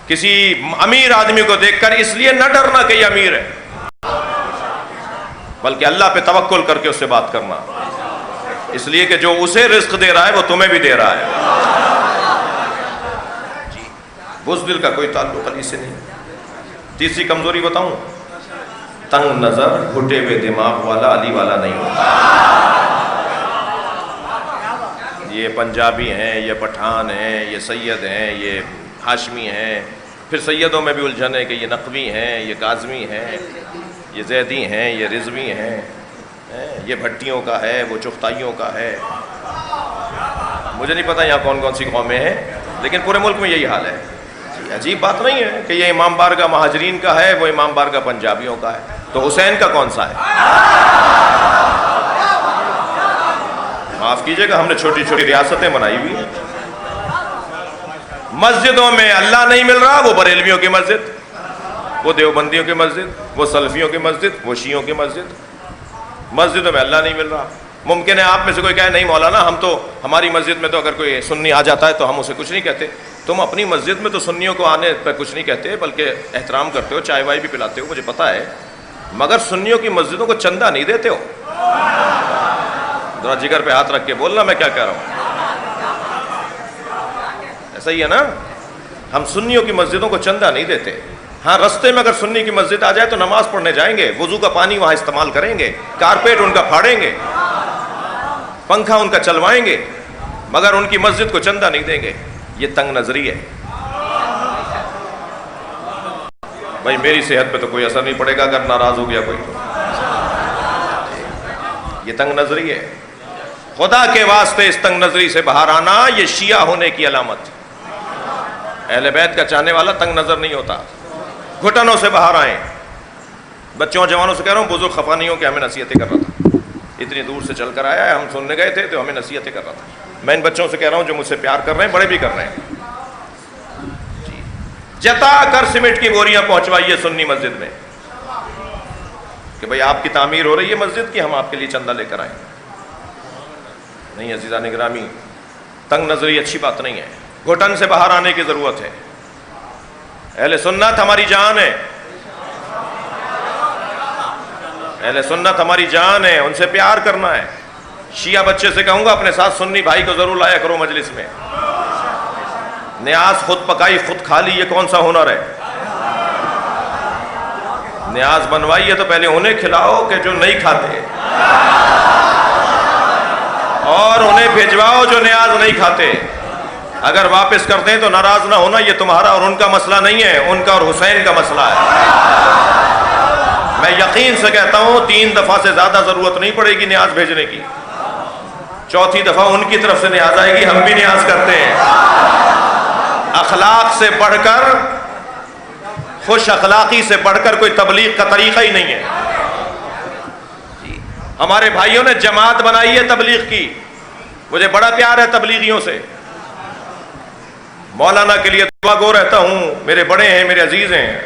کسی امیر آدمی کو دیکھ کر اس لیے نہ ڈرنا کہ یہ امیر ہے, بلکہ اللہ پہ توکل کر کے اس سے بات کرنا, اس لیے کہ جو اسے رزق دے رہا ہے وہ تمہیں بھی دے رہا ہے. جی بزدل کا کوئی تعلق علی سے نہیں. تیسری کمزوری بتاؤں, تنگ نظر گھٹے ہوئے دماغ والا علی والا نہیں ہوتا. یہ پنجابی ہیں, یہ پٹھان ہیں, یہ سید ہیں, یہ ہاشمی ہیں, پھر سیدوں میں بھی الجھن ہے کہ یہ نقوی ہیں, یہ کاظمی ہیں, یہ زیدی ہیں, یہ رضوی ہیں, یہ بھٹیوں کا ہے, وہ چغتائیوں کا ہے. مجھے نہیں پتا یہاں کون کون سی قومیں ہیں, لیکن پورے ملک میں یہی حال ہے. عجیب بات نہیں ہے کہ یہ امام بارگاہ مہاجرین کا ہے, وہ امام بارگاہ پنجابیوں کا ہے, تو حسین کا کون سا ہے؟ معاف کیجئے گا, ہم نے چھوٹی چھوٹی ریاستیں بنائی ہوئی ہیں. مسجدوں میں اللہ نہیں مل رہا, وہ بریلویوں کی مسجد, وہ دیوبندیوں کی مسجد, وہ سلفیوں کی مسجد, وہ شیعوں کی مسجد. مسجدوں میں اللہ نہیں مل رہا. ممکن ہے آپ میں سے کوئی کہے نہیں مولانا ہم تو ہماری مسجد میں تو اگر کوئی سنی آ جاتا ہے تو ہم اسے کچھ نہیں کہتے. تم اپنی مسجد میں تو سنیوں کو آنے پہ کچھ نہیں کہتے, بلکہ احترام کرتے ہو, چائے وائے بھی پلاتے ہو, مجھے پتا ہے, مگر سنیوں کی مسجدوں کو چندہ نہیں دیتے ہو. ذرا جگر پہ ہاتھ رکھ کے بولنا میں کیا کہہ رہا ہوں. ایسا ہی ہے نا, ہم سنیوں کی مسجدوں کو چندہ نہیں دیتے. ہاں رستے میں اگر سنی کی مسجد آ جائے تو نماز پڑھنے جائیں گے, وضو کا پانی وہاں استعمال کریں گے, کارپیٹ ان کا پھاڑیں گے, پنکھا ان کا چلوائیں گے, مگر ان کی مسجد کو چندہ نہیں دیں گے. یہ تنگ نظری ہے. بھائی میری صحت پہ تو کوئی اثر نہیں پڑے گا اگر ناراض ہو گیا کوئی. یہ تنگ نظری ہے. خدا کے واسطے اس تنگ نظری سے باہر آنا یہ شیعہ ہونے کی علامت. اہل بیت کا چاہنے والا تنگ نظر نہیں ہوتا. گھٹنوں سے باہر آئیں. بچوں جوانوں سے کہہ رہا ہوں, بزرگ خفا نہیں ہو کہ ہمیں نصیحتیں کر رہا تھا, اتنی دور سے چل کر آیا ہے, ہم سننے گئے تھے تو ہمیں نصیحتیں کر رہا تھا. میں ان بچوں سے کہہ رہا ہوں جو مجھ سے پیار کر رہے ہیں, بڑے بھی کر رہے ہیں, جی جتا کر سیمنٹ کی بوریاں پہنچوائیے سنی مسجد میں کہ بھئی آپ کی تعمیر ہو رہی ہے مسجد کی, ہم آپ کے لیے چندہ لے کر آئیں. نہیں عزیزان گرامی, تنگ نظری اچھی بات نہیں ہے. گھٹن سے باہر آنے کی ضرورت ہے. اہل سنت ہماری جان ہے, اہل سنت ہماری جان ہے, ان سے پیار کرنا ہے. شیعہ بچے سے کہوں گا اپنے ساتھ سنی بھائی کو ضرور لایا کرو مجلس میں. نیاز خود پکائی خود کھا لی, یہ کون سا ہنر ہے؟ نیاز بنوائی ہے تو پہلے انہیں کھلاؤ کہ جو نہیں کھاتے, اور انہیں بھیجواؤ جو نیاز نہیں کھاتے. اگر واپس کر دیں تو ناراض نہ ہونا, یہ تمہارا اور ان کا مسئلہ نہیں ہے, ان کا اور حسین کا مسئلہ ہے. میں یقین سے کہتا ہوں 3 دفعہ سے زیادہ ضرورت نہیں پڑے گی نیاز بھیجنے کی. 4تھی دفعہ ان کی طرف سے نیاز آئے گی. ہم بھی نیاز کرتے ہیں. اخلاق سے بڑھ کر, خوش اخلاقی سے بڑھ کر کوئی تبلیغ کا طریقہ ہی نہیں ہے. ہمارے بھائیوں نے جماعت بنائی ہے تبلیغ کی, مجھے بڑا پیار ہے تبلیغیوں سے. مولانا کے لیے دعا گو رہتا ہوں, میرے بڑے ہیں, میرے عزیز ہیں,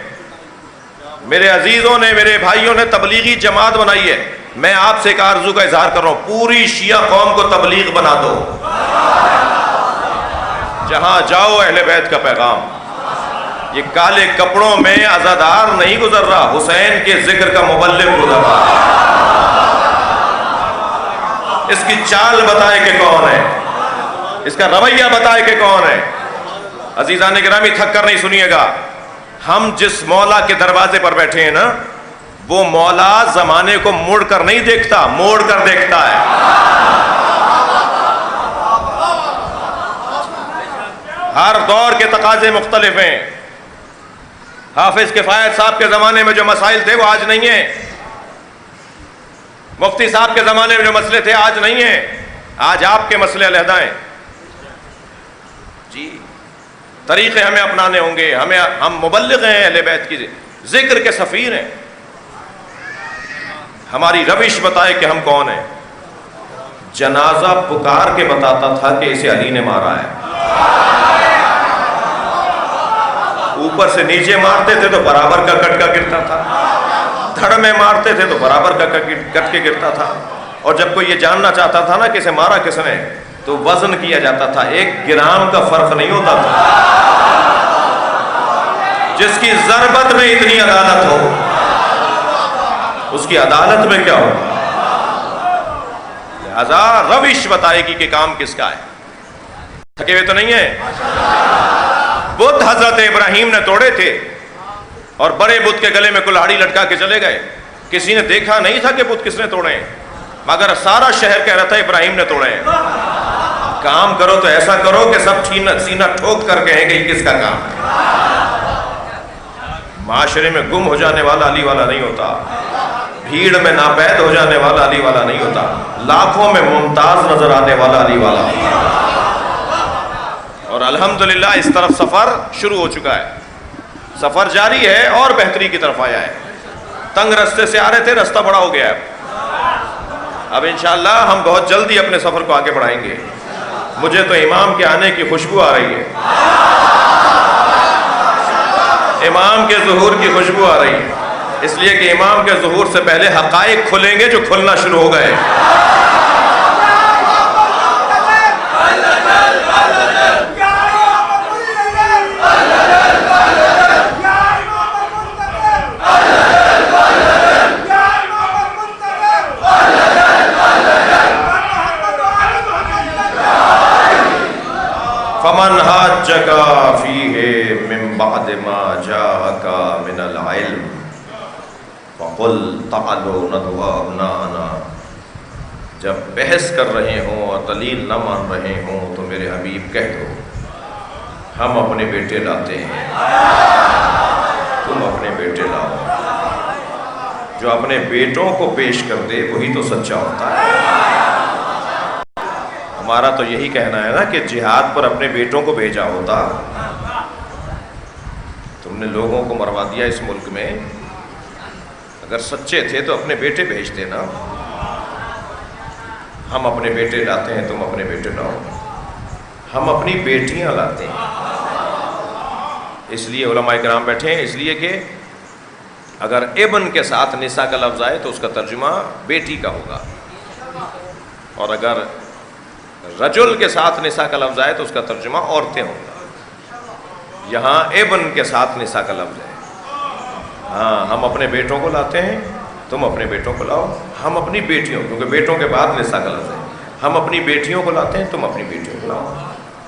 میرے عزیزوں نے, میرے بھائیوں نے تبلیغی جماعت بنائی ہے. میں آپ سے ایک آرزو کا اظہار کر رہا ہوں, پوری شیعہ قوم کو تبلیغ بنا دو. جہاں جاؤ اہل بیت کا پیغام. یہ کالے کپڑوں میں عزادار نہیں گزر رہا, حسین کے ذکر کا مبلغ گزر رہا. اس کی چال بتائے کہ کون ہے, اس کا رویہ بتائے کہ کون ہے. عزیزان گرامی تھک کر نہیں سنیے گا, ہم جس مولا کے دروازے پر بیٹھے ہیں نا, وہ مولا زمانے کو مڑ کر نہیں دیکھتا, موڑ کر دیکھتا ہے. ہر دور کے تقاضے مختلف ہیں. حافظ کفایت صاحب کے زمانے میں جو مسائل تھے وہ آج نہیں ہیں، مفتی صاحب کے زمانے میں جو مسئلے تھے آج نہیں ہیں، آج آپ کے مسئلے علیحدہ ہیں جی۔ طریقے ہمیں اپنانے ہوں گے، ہم مبلغ ہیں اہل بیت کی، ذکر کے سفیر ہیں، ہماری روش بتائے کہ ہم کون ہیں۔ جنازہ پکار کے بتاتا تھا کہ اسے علی نے مارا ہے، اوپر سے نیچے مارتے تھے تو برابر کا کٹ کا گرتا تھا، دھڑ میں مارتے تھے تو برابر کا کٹ کے گرتا تھا، اور جب کوئی یہ جاننا چاہتا تھا نا کہ اسے مارا کس نے تو وزن کیا جاتا تھا، 1 گرام کا فرق نہیں ہوتا تھا۔ جس کی ضربت میں اتنی عدالت ہو اس کی عدالت میں کیا ہوگا؟ لہذا روش بتائے گی کہ کام کس کا ہے۔ تھکے ہوئے تو نہیں ہیں؟ بدھ حضرت ابراہیم نے توڑے تھے اور بڑے بدھ کے گلے میں کلہاڑی لٹکا کے چلے گئے، کسی نے دیکھا نہیں تھا کہ بدھ کس نے توڑے ہیں، مگر سارا شہر کہہ رہا تھا ابراہیم نے توڑے ہیں۔ کام کرو تو ایسا کرو کہ سب سینہ ٹھوک کر کہیں گے کس کا کام ہے۔ معاشرے میں گم ہو جانے والا علی والا نہیں ہوتا، بھیڑ میں ناپید ہو جانے والا علی والا نہیں ہوتا، لاکھوں میں ممتاز نظر آنے والا علی والا ہوتا۔ اور الحمدللہ اس طرف سفر شروع ہو چکا ہے، سفر جاری ہے اور بہتری کی طرف آیا ہے۔ تنگ رستے سے آ رہے تھے، رستہ بڑا ہو گیا ہے، اب انشاءاللہ ہم بہت جلدی اپنے سفر کو آگے بڑھائیں گے۔ مجھے تو امام کے آنے کی خوشبو آ رہی ہے، امام کے ظہور کی خوشبو آ رہی ہے، اس لیے کہ امام کے ظہور سے پہلے حقائق کھلیں گے جو کھلنا شروع ہو گئے۔ فمن حاجک فیہ من بعد ما جاءک من العلم فقل تعالوا ندعو ابناءنا، جب بحث کر رہے ہوں اور دلیل نہ مان رہے ہوں تو میرے حبیب کہہ دو ہم اپنے بیٹے لاتے ہیں، تم اپنے بیٹے لاؤ۔ جو اپنے بیٹوں کو پیش کر دے وہی تو سچا ہوتا ہے۔ ہمارا تو یہی کہنا ہے نا کہ جہاد پر اپنے بیٹوں کو بھیجا ہوتا، تم نے لوگوں کو مروا دیا اس ملک میں، اگر سچے تھے تو اپنے بیٹے بھیجتے نا۔ ہم اپنے بیٹے لاتے ہیں، تم اپنے بیٹے لاؤ۔ ہم اپنی بیٹیاں لاتے ہیں، اس لیے علماء کرام بیٹھے ہیں، اس لیے کہ اگر ابن کے ساتھ نساء کا لفظ آئے تو اس کا ترجمہ بیٹی کا ہوگا، اور اگر رجل کے ساتھ نساء کا لفظ آئے تو اس کا ترجمہ عورتیں ہوگا۔ یہاں ابن کے ساتھ نساء کا لفظ ہے۔ ہاں، ہم اپنے بیٹوں کو لاتے ہیں، تم اپنے بیٹوں کو لاؤ۔ ہم اپنی بیٹیوں، کیونکہ بیٹوں کے بعد نساء کا لفظ ہے، ہم اپنی بیٹیوں کو لاتے ہیں، تم اپنی بیٹیوں کو لاؤ۔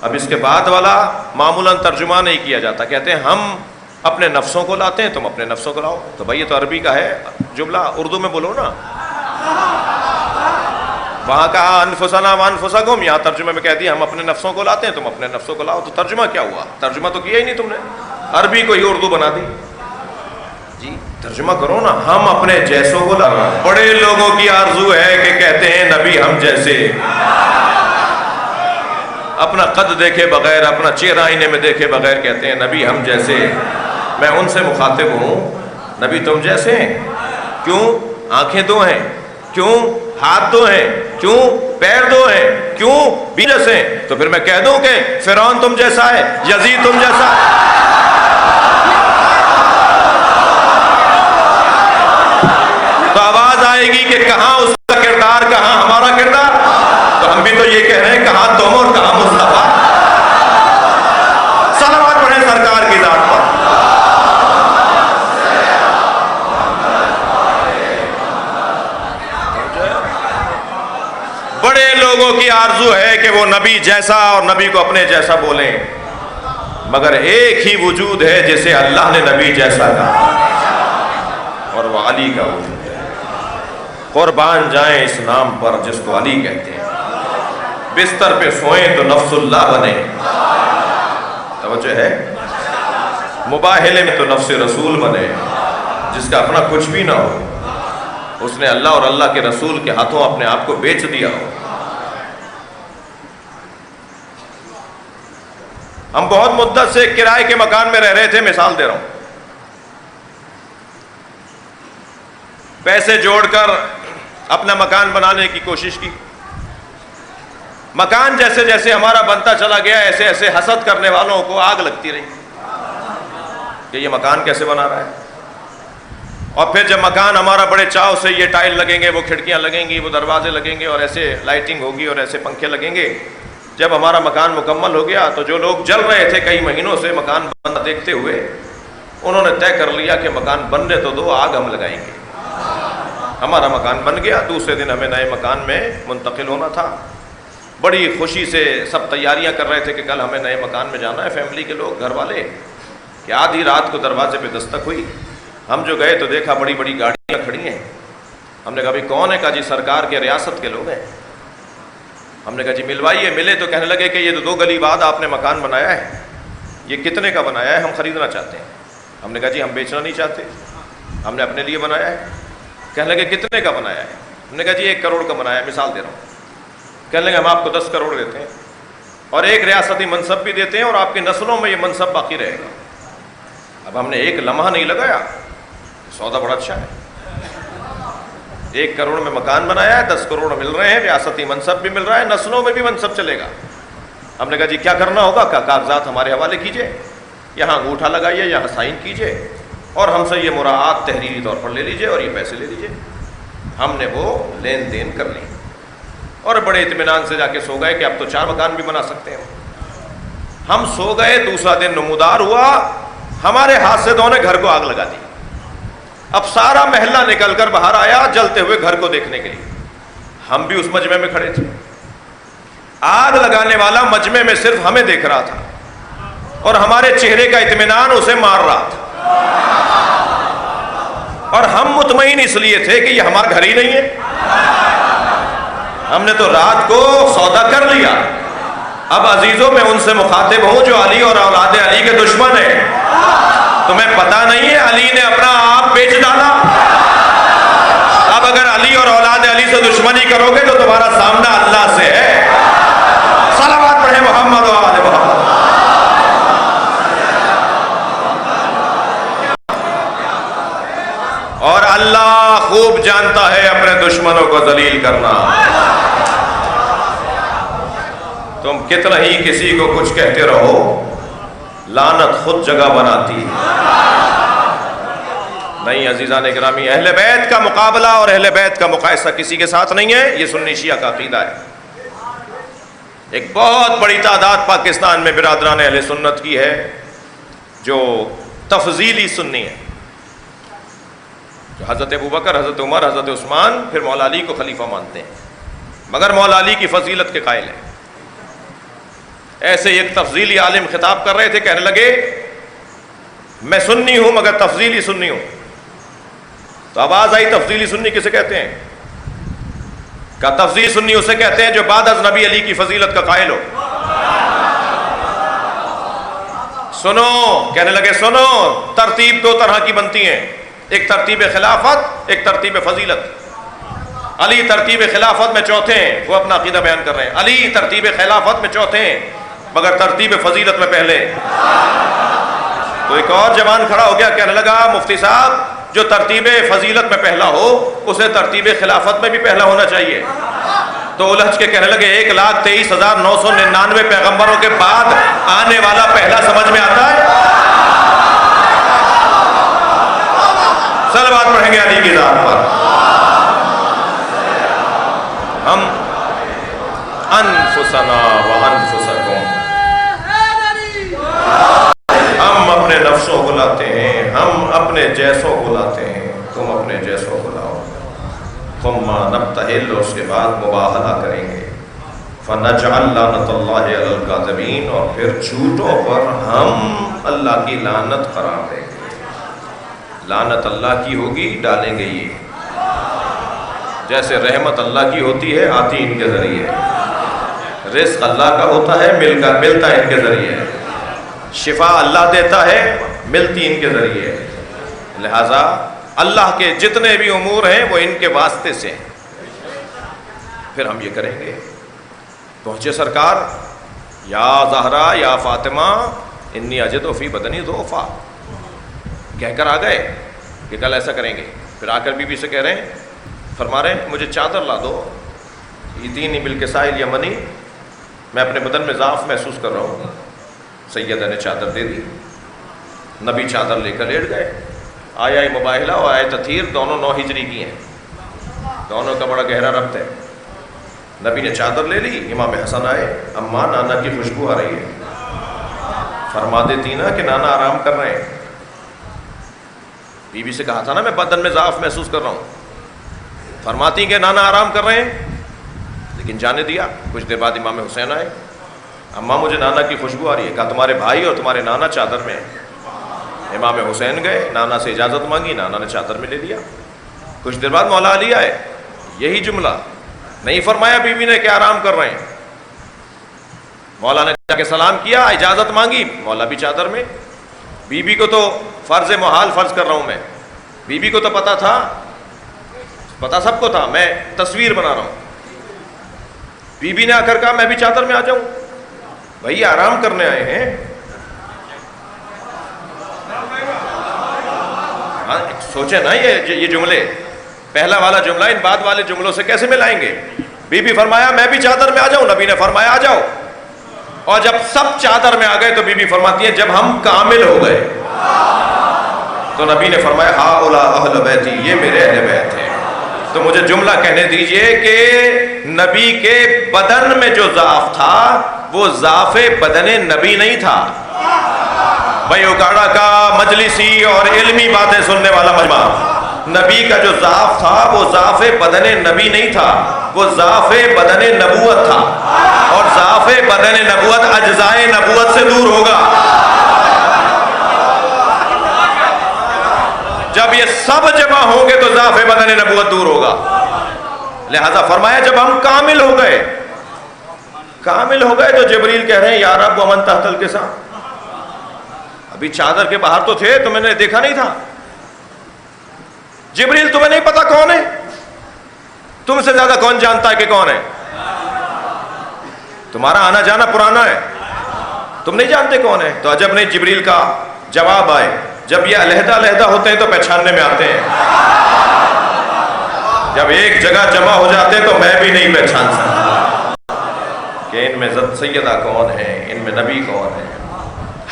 اب اس کے بعد والا معمولاً ترجمہ نہیں کیا جاتا، کہتے ہیں ہم اپنے نفسوں کو لاتے ہیں، تم اپنے نفسوں کو لاؤ۔ تو بھائی یہ تو عربی کا ہے جملہ، اردو میں بولو نا۔ وہاں کہا انفسنا وانفسکم، یہاں ترجمے میں کہہ دیا ہم اپنے نفسوں کو لاتے ہیں، تم اپنے نفسوں کو لاؤ۔ تو ترجمہ کیا ہوا؟ ترجمہ تو کیا ہی نہیں تم نے، عربی کو ہی اردو بنا دی جی۔ ترجمہ کرو نا، ہم اپنے جیسوں کو لانا۔ بڑے لوگوں کی آرزو ہے کہ کہتے ہیں نبی ہم جیسے، اپنا قد دیکھے بغیر، اپنا چہرہ آئینے میں دیکھے بغیر کہتے ہیں نبی ہم جیسے۔ میں ان سے مخاطب ہوں، نبی تم جیسے ہیں؟ کیوں؟ آنکھیں دو ہیں، کیوں؟ ہاتھ دو ہیں، کیوں؟ پیر دو ہیں، کیوں؟ بھی جیسے ہیں۔ تو پھر میں کہہ دوں کہ فرعون تم جیسا ہے، یزید تم جیسا ہے؟ تو آواز آئے گی کہ کہاں اس کا کردار، کہاں ہمارا کردار؟ تو ہم بھی تو یہ کہہ رہے ہیں کہاں تم اور کہاں مصطفیٰ۔ صلوات پڑھیں سرکار کی ذات پر۔ بڑے لوگوں کی آرزو ہے کہ وہ نبی جیسا اور نبی کو اپنے جیسا بولیں، مگر ایک ہی وجود ہے جسے اللہ نے نبی جیسا کہا، اور وہ علی کا وجود ہے۔ قربان جائیں اس نام پر جس کو علی کہتے ہیں، بستر پہ سوئیں تو نفس اللہ بنے۔ توجہ ہے؟ مباہلے میں تو نفس رسول بنے، جس کا اپنا کچھ بھی نہ ہو، اس نے اللہ اور اللہ کے رسول کے ہاتھوں اپنے آپ کو بیچ دیا ہو۔ ہم بہت مدت سے کرائے کے مکان میں رہ رہے تھے، مثال دے رہا ہوں، پیسے جوڑ کر اپنا مکان بنانے کی کوشش کی، مکان جیسے جیسے ہمارا بنتا چلا گیا ایسے ایسے حسد کرنے والوں کو آگ لگتی رہی کہ یہ مکان کیسے بنا رہا ہے۔ اور پھر جب مکان ہمارا بڑے چاؤ سے یہ ٹائل لگیں گے، وہ کھڑکیاں لگیں گی، وہ دروازے لگیں گے، اور ایسے لائٹنگ ہوگی اور ایسے پنکھے لگیں گے، جب ہمارا مکان مکمل ہو گیا تو جو لوگ جل رہے تھے کئی مہینوں سے مکان بننا دیکھتے ہوئے، انہوں نے طے کر لیا کہ مکان بننے تو دو، آگ ہم لگائیں گے۔ ہمارا مکان بن گیا، دوسرے دن ہمیں نئے مکان میں منتقل ہونا تھا۔ بڑی خوشی سے سب تیاریاں کر رہے تھے کہ کل ہمیں نئے مکان میں جانا ہے، فیملی کے لوگ، گھر والے، کہ آدھی رات کو دروازے پہ دستک ہوئی۔ ہم جو گئے تو دیکھا بڑی بڑی گاڑیاں کھڑی ہیں۔ ہم نے کہا بھائی کون ہے؟ کہا جی سرکار کے ریاست کے لوگ ہیں۔ ہم نے کہا جی ملوائیے، ملے تو کہنے لگے کہ یہ تو 2 گلی بعد آپ نے مکان بنایا ہے، یہ کتنے کا بنایا ہے؟ ہم خریدنا چاہتے ہیں۔ ہم نے کہا جی ہم بیچنا نہیں چاہتے، ہم نے اپنے لیے بنایا ہے۔ کہنے لگے کتنے کا بنایا ہے؟ ہم نے کہا جی 1 کروڑ کا بنایا ہے، مثال دے رہا ہوں۔ کہنے لگے ہم آپ کو 10 کروڑ دیتے ہیں اور ایک ریاستی منصب بھی دیتے ہیں اور آپ کی نسلوں میں یہ منصب باقی رہے گا۔ اب ہم نے ایک لمحہ نہیں لگایا، سودا بڑا اچھا ہے، 1 کروڑ میں مکان بنایا ہے، 10 کروڑ مل رہے ہیں، ریاستی منصب بھی مل رہا ہے، نسلوں میں بھی منصب چلے گا۔ ہم نے کہا جی کیا کرنا ہوگا؟ کاغذات ہمارے حوالے کیجئے، یہاں انگوٹھا لگائیے، یہاں سائن کیجئے اور ہم سے یہ مراعات تحریری طور پر لے لیجئے اور یہ پیسے لے لیجئے۔ ہم نے وہ لین دین کر لی اور بڑے اطمینان سے جا کے سو گئے کہ اب تو 4 مکان بھی بنا سکتے ہیں۔ ہم سو گئے، دوسرا دن نمودار ہوا، ہمارے حاسدوں نے گھر کو آگ لگا دی۔ اب سارا محلہ نکل کر باہر آیا جلتے ہوئے گھر کو دیکھنے کے لیے۔ ہم بھی اس مجمع میں کھڑے تھے، آگ لگانے والا مجمع میں صرف ہمیں دیکھ رہا تھا اور ہمارے چہرے کا اطمینان اسے مار رہا تھا، اور ہم مطمئن اس لیے تھے کہ یہ ہمارا گھر ہی نہیں ہے۔ ہم نے تو رات کو سودا کر لیا۔ اب عزیزوں میں ان سے مخاطب ہوں جو علی اور اولاد علی کے دشمن ہیں۔ تمہیں پتہ نہیں ہے علی نے اپنا آپ بیچ ڈالا؟ اب اگر علی اور اولاد علی سے دشمنی کرو گے تو تمہارا سامنا اللہ سے ہے۔ صلوات پڑھیں محمد و آل محمد۔ اور اللہ خوب جانتا ہے اپنے دشمنوں کو ذلیل کرنا۔ تم کتنا ہی کسی کو کچھ کہتے رہو، لعنت خود جگہ بناتی نہیں۔ عزیزان گرامی، اہل بیت کا مقابلہ اور اہل بیت کا مقایسہ کسی کے ساتھ نہیں ہے، یہ سنی شیعہ کا عقیدہ ہے۔ ایک بہت بڑی تعداد پاکستان میں برادران اہل سنت کی ہے جو تفضیلی سنی ہے، جو حضرت ابوبکر، حضرت عمر، حضرت عثمان، پھر مولا علی کو خلیفہ مانتے ہیں، مگر مولا علی کی فضیلت کے قائل ہیں۔ ایسے ایک تفضیلی عالم خطاب کر رہے تھے، کہنے لگے میں سنی ہوں مگر تفضیلی سنی ہوں۔ تو آواز آئی تفضیلی سنی کسے کہتے ہیں؟ کہا تفضیلی سنی اسے کہتے ہیں جو بعد از نبی علی کی فضیلت کا قائل ہو۔ سنو، کہنے لگے سنو، ترتیب 2 طرح کی بنتی ہیں، ایک ترتیب خلافت، ایک ترتیب فضیلت۔ علی ترتیب خلافت میں چوتھے ہیں، وہ اپنا عقیدہ بیان کر رہے ہیں، علی ترتیب خلافت میں چوتھے ہیں مگر ترتیب فضیلت میں پہلے۔ تو ایک اور جوان کھڑا ہو گیا، کہنے لگا مفتی صاحب جو ترتیب فضیلت میں پہلا ہو اسے ترتیب خلافت میں بھی پہلا ہونا چاہیے۔ تو الجھ کے کہنے لگے 1,23,999 پیغمبروں کے بعد آنے والا پہلا سمجھ میں آتا ہے؟ صلوات پڑھیں گے علی کی ذات پر۔ ہم انفسنا وانفسکم، ہم اپنے نفسوں کو لاتے ہیں، ہم اپنے جیسوں کو لاتے ہیں، تم اپنے جیسوں کو لاؤ۔ ثم نبتہل، اس کے بعد مباہلہ کریں گے۔ فنجعل لعنت اللہ علی الکاذبین، اور پھر جھوٹوں پر ہم اللہ کی لعنت قرار دیں گے۔ لعنت اللہ کی ہوگی، ڈالیں گے یہ، جیسے رحمت اللہ کی ہوتی ہے آتی ان کے ذریعے، رزق اللہ کا ہوتا ہے ملتا ہے ان کے ذریعے، شفا اللہ دیتا ہے ملتی ان کے ذریعے ہے، لہذا اللہ کے جتنے بھی امور ہیں وہ ان کے واسطے سے ہیں، پھر ہم یہ کریں گے۔ پہنچے سرکار، یا زہرا یا فاطمہ انی اجد فی بدنی ضعفا، کہہ کر آ گئے کہ کل ایسا کریں گے۔ پھر آ کر بی بی سے کہہ رہے ہیں، فرما رہے ہیں مجھے چادر لا دو، ایتینی بالکساء الیمنی، میں اپنے بدن میں ضعف محسوس کر رہا ہوں۔ سیدہ نے چادر دے دی، نبی چادر لے کر لیٹ گئے۔ آیا مباہلہ اور آیا تطہیر دونوں 9 ہجری کی ہیں، دونوں کا بڑا گہرا ربط ہے۔ نبی نے چادر لے لی، امام حسن آئے، اماں نانا کی خوشبو آ رہی ہے، فرما دیتی نا کہ نانا آرام کر رہے ہیں۔ بی بی سے کہا تھا نا میں بدن میں ضعف محسوس کر رہا ہوں، فرماتی کہ نانا آرام کر رہے ہیں، لیکن جانے دیا۔ کچھ دیر بعد امام حسین آئے، اماں مجھے نانا کی خوشبو آ رہی ہے، کہا تمہارے بھائی اور تمہارے نانا چادر میں ہیں۔ امام حسین گئے، نانا سے اجازت مانگی، نانا نے چادر میں لے لیا۔ کچھ دیر بعد مولا علی آئے، یہی جملہ نہیں فرمایا بی بی نے کہ آرام کر رہے ہیں، مولا نے جا کے سلام کیا، اجازت مانگی، مولا بھی چادر میں۔ بی بی کو تو فرض محال فرض کر رہا ہوں میں، بی بی کو تو پتا تھا، پتا سب کو تھا، میں تصویر بنا رہا ہوں۔ بی بی نے آ کر کہا میں بھی چادر میں آ جاؤں، بھائی آرام کرنے آئے ہیں۔ سوچیں نا یہ جملے، پہلا والا جملہ ان بعد والے جملوں سے کیسے ملائیں گے؟ بی بی فرمایا میں بھی چادر میں آ جاؤں، نبی نے فرمایا آ جاؤ۔ اور جب سب چادر میں آ گئے تو بی بی فرماتی ہے جب ہم کامل ہو گئے تو نبی نے فرمایا ہؤلاء اہل بیتی، یہ میرے اہل بیت ہیں۔ تو مجھے جملہ کہنے دیجئے کہ نبی کے بدن میں جو ضعف تھا وہ ضعف بدن نبی نہیں تھا۔ بھائی اکاڑا کا مجلسی اور علمی باتیں سننے والا مجمع، نبی کا جو ضعف تھا وہ ضعف بدن نبی نہیں تھا، وہ ضعف بدن نبوت تھا، اور ضعف بدن نبوت اجزائے نبوت سے دور ہوگا۔ جب یہ سب جمع ہوں گے تو ضعف بدن نبوت دور ہوگا۔ لہذا فرمایا جب ہم کامل ہو گئے، کامل ہو گئے تو جبریل کہہ رہے ہیں یا رب ومن تحت الکساء، ابھی چادر کے باہر تو تھے تو میں نے دیکھا نہیں تھا۔ جبریل تمہیں نہیں پتا کون ہے؟ تم سے زیادہ کون جانتا ہے کہ کون ہے؟ تمہارا آنا جانا پرانا ہے، تم نہیں جانتے کون ہے۔ تو عجب نہیں جبریل کا جواب آئے، جب یہ علیحدہ علیحدہ ہوتے ہیں تو پہچاننے میں آتے ہیں، جب ایک جگہ جمع ہو جاتے ہیں تو میں بھی نہیں پہچان سکتا کہ ان میں سیدہ کون ہے، ان میں نبی کون ہے۔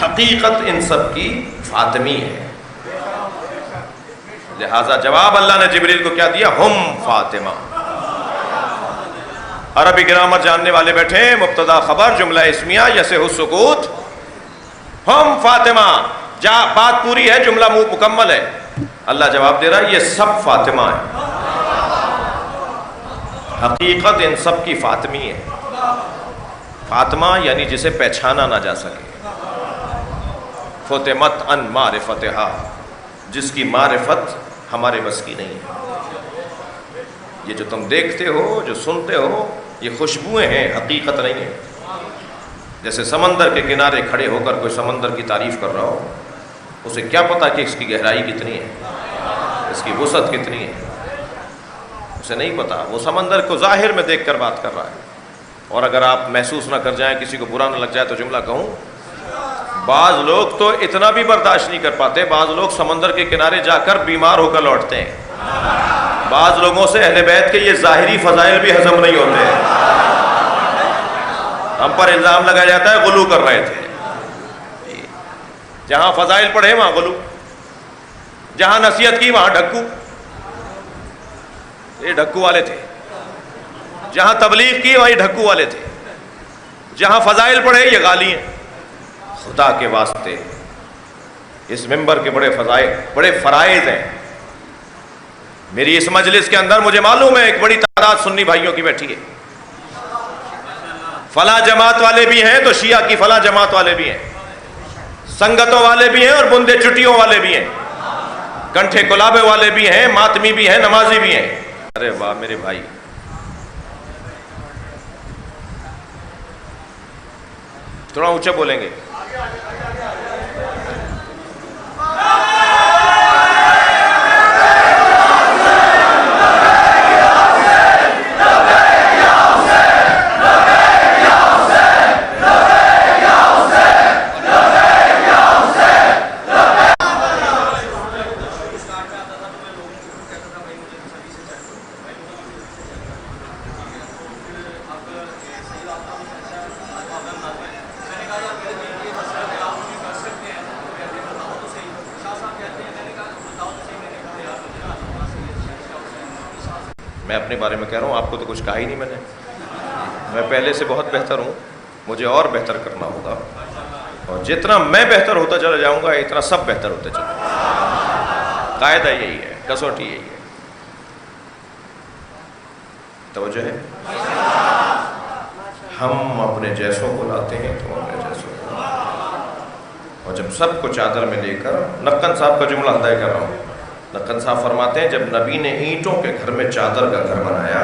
حقیقت ان سب کی فاطمی ہے۔ لہذا جواب اللہ نے جبریل کو کیا دیا؟ ہم فاطمہ۔ عربی گرامر جاننے والے بیٹھے، مبتدا خبر جملہ اسمیہ یصح السکوت، ہم فاطمہ، جا بات پوری ہے، جملہ مکمل ہے۔ اللہ جواب دے رہا ہے یہ سب فاطمہ ہے، حقیقت ان سب کی فاطمی ہے۔ فاطمہ یعنی جسے پہچانا نہ جا سکے، فطمت ان معرفتہا، جس کی معرفت ہمارے بس کی نہیں ہے۔ یہ جو تم دیکھتے ہو، جو سنتے ہو، یہ خوشبوئیں ہیں، حقیقت نہیں ہے۔ جیسے سمندر کے کنارے کھڑے ہو کر کوئی سمندر کی تعریف کر رہا ہو، اسے کیا پتا کہ اس کی گہرائی کتنی ہے، اس کی وسعت کتنی ہے، اسے نہیں پتا۔ وہ سمندر کو ظاہر میں دیکھ کر بات کر رہا ہے۔ اور اگر آپ محسوس نہ کر جائیں، کسی کو برا نہ لگ جائے تو جملہ کہوں، بعض لوگ تو اتنا بھی برداشت نہیں کر پاتے، بعض لوگ سمندر کے کنارے جا کر بیمار ہو کر لوٹتے ہیں۔ بعض لوگوں سے اہل بیت کے یہ ظاہری فضائل بھی ہضم نہیں ہوتے ہیں، ہم پر الزام لگایا جاتا ہے غلو کر رہے تھے۔ جہاں فضائل پڑھے وہاں غلو، جہاں نصیحت کی وہاں ڈھکو، یہ ڈھکو والے تھے۔ جہاں تبلیغ کی وہیں ڈھکو والے تھے، جہاں فضائل پڑھے یہ غالی ہیں۔ خدا کے واسطے اس ممبر کے بڑے فضائل، بڑے فرائض ہیں۔ میری اس مجلس کے اندر مجھے معلوم ہے ایک بڑی تعداد سنی بھائیوں کی بیٹھی ہے، فلاں جماعت والے بھی ہیں تو شیعہ کی فلاں جماعت والے بھی ہیں، سنگتوں والے بھی ہیں اور بندے چٹیوں والے بھی ہیں، کنٹھے گلابے والے بھی ہیں، ماتمی بھی ہیں، نمازی بھی ہیں۔ ارے واہ میرے بھائی، تھوڑا اونچا بولیں گے۔ اپنے بارے میں کہہ رہا ہوں، آپ کو تو کچھ کہا ہی نہیں میں نے. میں پہلے سے بہت بہتر ہوں، مجھے اور بہتر کرنا ہوگا، اور جتنا میں بہتر ہوتا چلا جاؤں گا اتنا سب بہتر ہوتے چلے جائیں گے. قاعدہ یہی ہے، کسوٹی یہی ہے. توجہ ہے. ہم اپنے جیسوں کو لاتے ہیں تو اپنے جیسوں کو، اور جب سب کو چادر میں لے کر، نقن صاحب کا جملہ ادا کر رہا ہوں، نقن صاحب فرماتے ہیں جب نبی نے اینٹوں کے گھر میں چادر کا گھر بنایا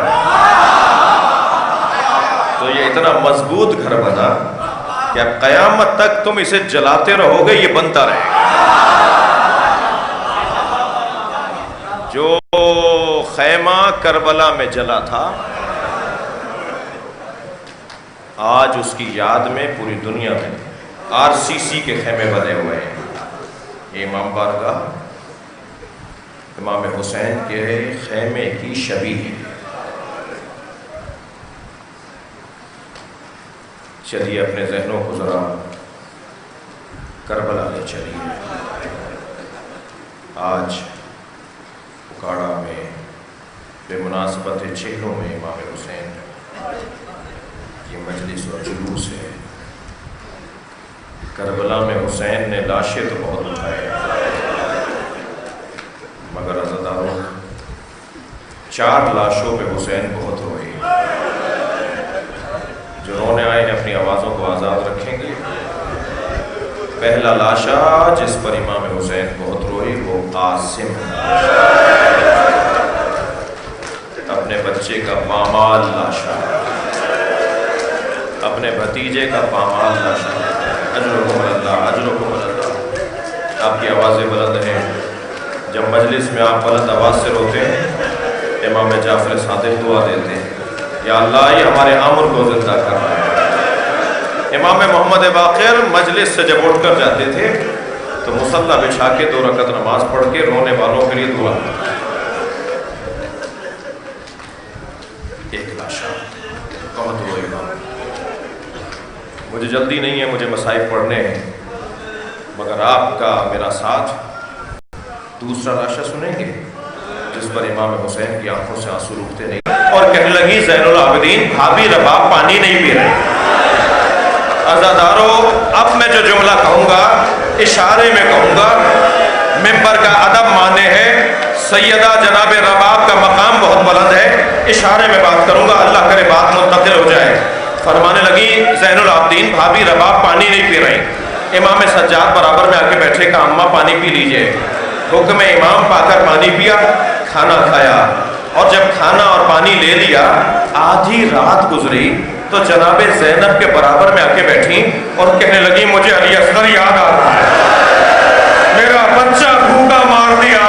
تو یہ اتنا مضبوط گھر بنا کہ اب قیامت تک تم اسے جلاتے رہو گے، یہ بنتا رہے گا. جو خیمہ کربلا میں جلا تھا آج اس کی یاد میں پوری دنیا میں RCC کے خیمے بنے ہوئے ہیں. امام بارگاہ امام حسین کے خیمے کی شبیہ ہے. چلیے اپنے ذہنوں کو ذرا کربلا لے چلیے. آج اکاڑا میں بے مناسبت چہلوں میں امام حسین کی مجلس اور جلوس ہے. کربلا میں حسین نے لاشیں تو بہت اٹھائے مگر عزاداروں 4 لاشوں پہ حسین بہت روئے. جو رونے آئے ہیں اپنی آوازوں کو آزاد رکھیں گے. پہلا لاشا جس پر امام حسین بہت روئے وہ قاسم، اپنے بچے کا پامال لاشا، اپنے بھتیجے کا پامال لاشا. اجرکم اللہ، اجرکم اللہ. آپ کی آوازیں بلند ہیں. جب مجلس میں آپ بلند آواز سے روتے ہیں امام جعفر صادق دعا دیتے ہیں، یا اللہ یہ ہمارے عمر کو زندہ کر رہا ہے. امام محمد باقر مجلس سے جب اٹھ کر جاتے تھے تو مصلی بچھا کے 2 رکعت نماز پڑھ کے رونے والوں کے لیے دعا. ایک لاشا بہت روئے امام. مجھے جلدی نہیں ہے، مجھے مصائب پڑھنے ہیں، مگر آپ کا میرا ساتھ. دوسرا لاشا سنیں گے جس پر امام حسین کی آنکھوں سے آنسو رکتے نہیں اور کہنے لگی زین العابدین بھابھی رباب پانی نہیں پی رہے. عزادارو اب میں جو جملہ کہوں گا اشارے میں کہوں گا. ممبر کا ادب مانے ہے، سیدہ جناب رباب کا مقام بہت بلند ہے، اشارے میں بات کروں گا، اللہ کرے بات منتقل ہو جائے. فرمانے لگی زین العابدین بھابھی رباب پانی نہیں پی رہی. امام سجاد برابر میں آ کے بیٹھے کہ اماں پانی پی لیجئے. حکم امام پا کر پانی پیا، کھانا کھایا، اور جب کھانا اور پانی لے لیا آدھی رات گزری تو جناب زینب کے برابر میں آ کے بیٹھی اور کہنے لگی مجھے علی اصغر یاد آ رہا ہے، میرا بچہ بھوکا مار دیا.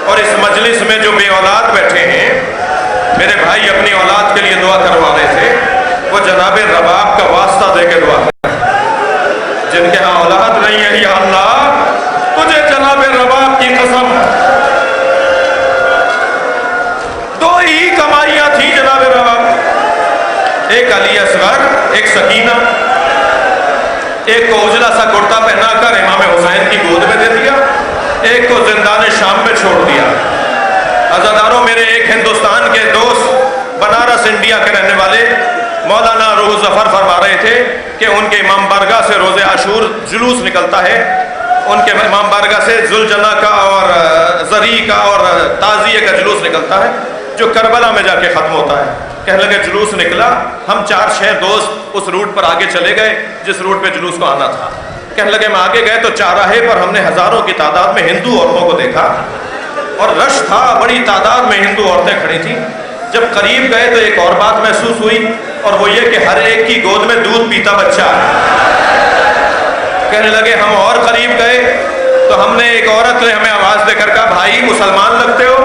اور اس مجلس میں جو بے اولاد بیٹھے ہیں میرے بھائی اپنی اولاد کے لیے دعا کروا رہے تھے، وہ جناب رباب کا واسطہ دے کے دعا کریں. جن کے ہاں اولاد نہیں ہے یا اللہ تجھے جناب رباب کی قسم 2 ہی کمائیاں تھیں جناب رباب، ایک علی اصغر، ایک سکینہ. ایک کو اجلا سا کرتا پہنا کر امام حسین کی گود میں دے دیا، ایک کو زندان شام میں چھوڑ دیا. عزاداروں میرے ایک ہندوستان کے دوست بنارس انڈیا کے رہنے والے مولانا روح ظفر فرما رہے تھے کہ ان کے امام بارگاہ سے روز عاشور جلوس نکلتا ہے. ان کے امام بارگاہ سے ذوالجناح کا اور زری کا اور تعزیے کا جلوس نکلتا ہے جو کربلا میں جا کے ختم ہوتا ہے. کہنے لگے جلوس نکلا، ہم 4-6 دوست اس روٹ پر آگے چلے گئے جس روٹ پہ جلوس کو آنا تھا. کہنے لگے ہم آگے گئے تو چاراہے پر ہم نے ہزاروں کی تعداد میں ہندو عورتوں کو دیکھا. اور رش تھا، بڑی تعداد میں ہندو عورتیں کھڑی تھیں. جب قریب گئے تو ایک اور بات محسوس ہوئی، اور وہ یہ کہ ہر ایک کی گود میں دودھ پیتا بچہ ہے. کہنے لگے ہم اور قریب گئے تو ہم نے ایک عورت نے ہمیں آواز دے کر کہا بھائی مسلمان لگتے ہو؟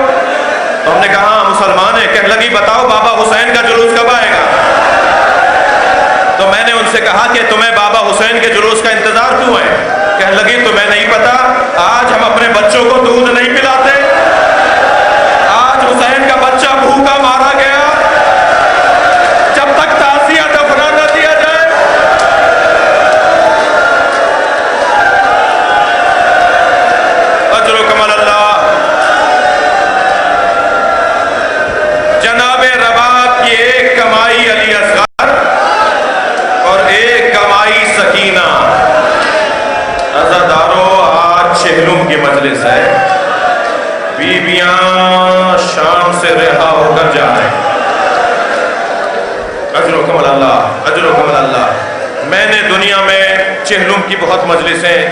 تو ہم نے کہا ہاں مسلمان ہیں. کہنے لگی بتاؤ بابا حسین کا جلوس کب آئے گا؟ تو میں نے ان سے کہا کہ تمہیں بابا حسین کے جلوس کا انتظار کیوں ہے؟ کہنے لگی تمہیں نہیں پتا آج ہم اپنے بچوں کو دودھ نہیں پلاتے، آج حسین کا بچہ بھوکا مارا گیا، جب تک تعزیہ دفنا نہ دیا جائے. اجرکم اللہ. جناب رباب کی ایک کمائی علی اصغر اور ایک کمائی سکینہ. عزادارو آج چہلم کی مجلس ہے، بیویاں شام سے رہا ہو کر جائیں. اجرکم اللہ، اجرکم اللہ. میں نے دنیا میں چہلم کی بہت مجلسیں،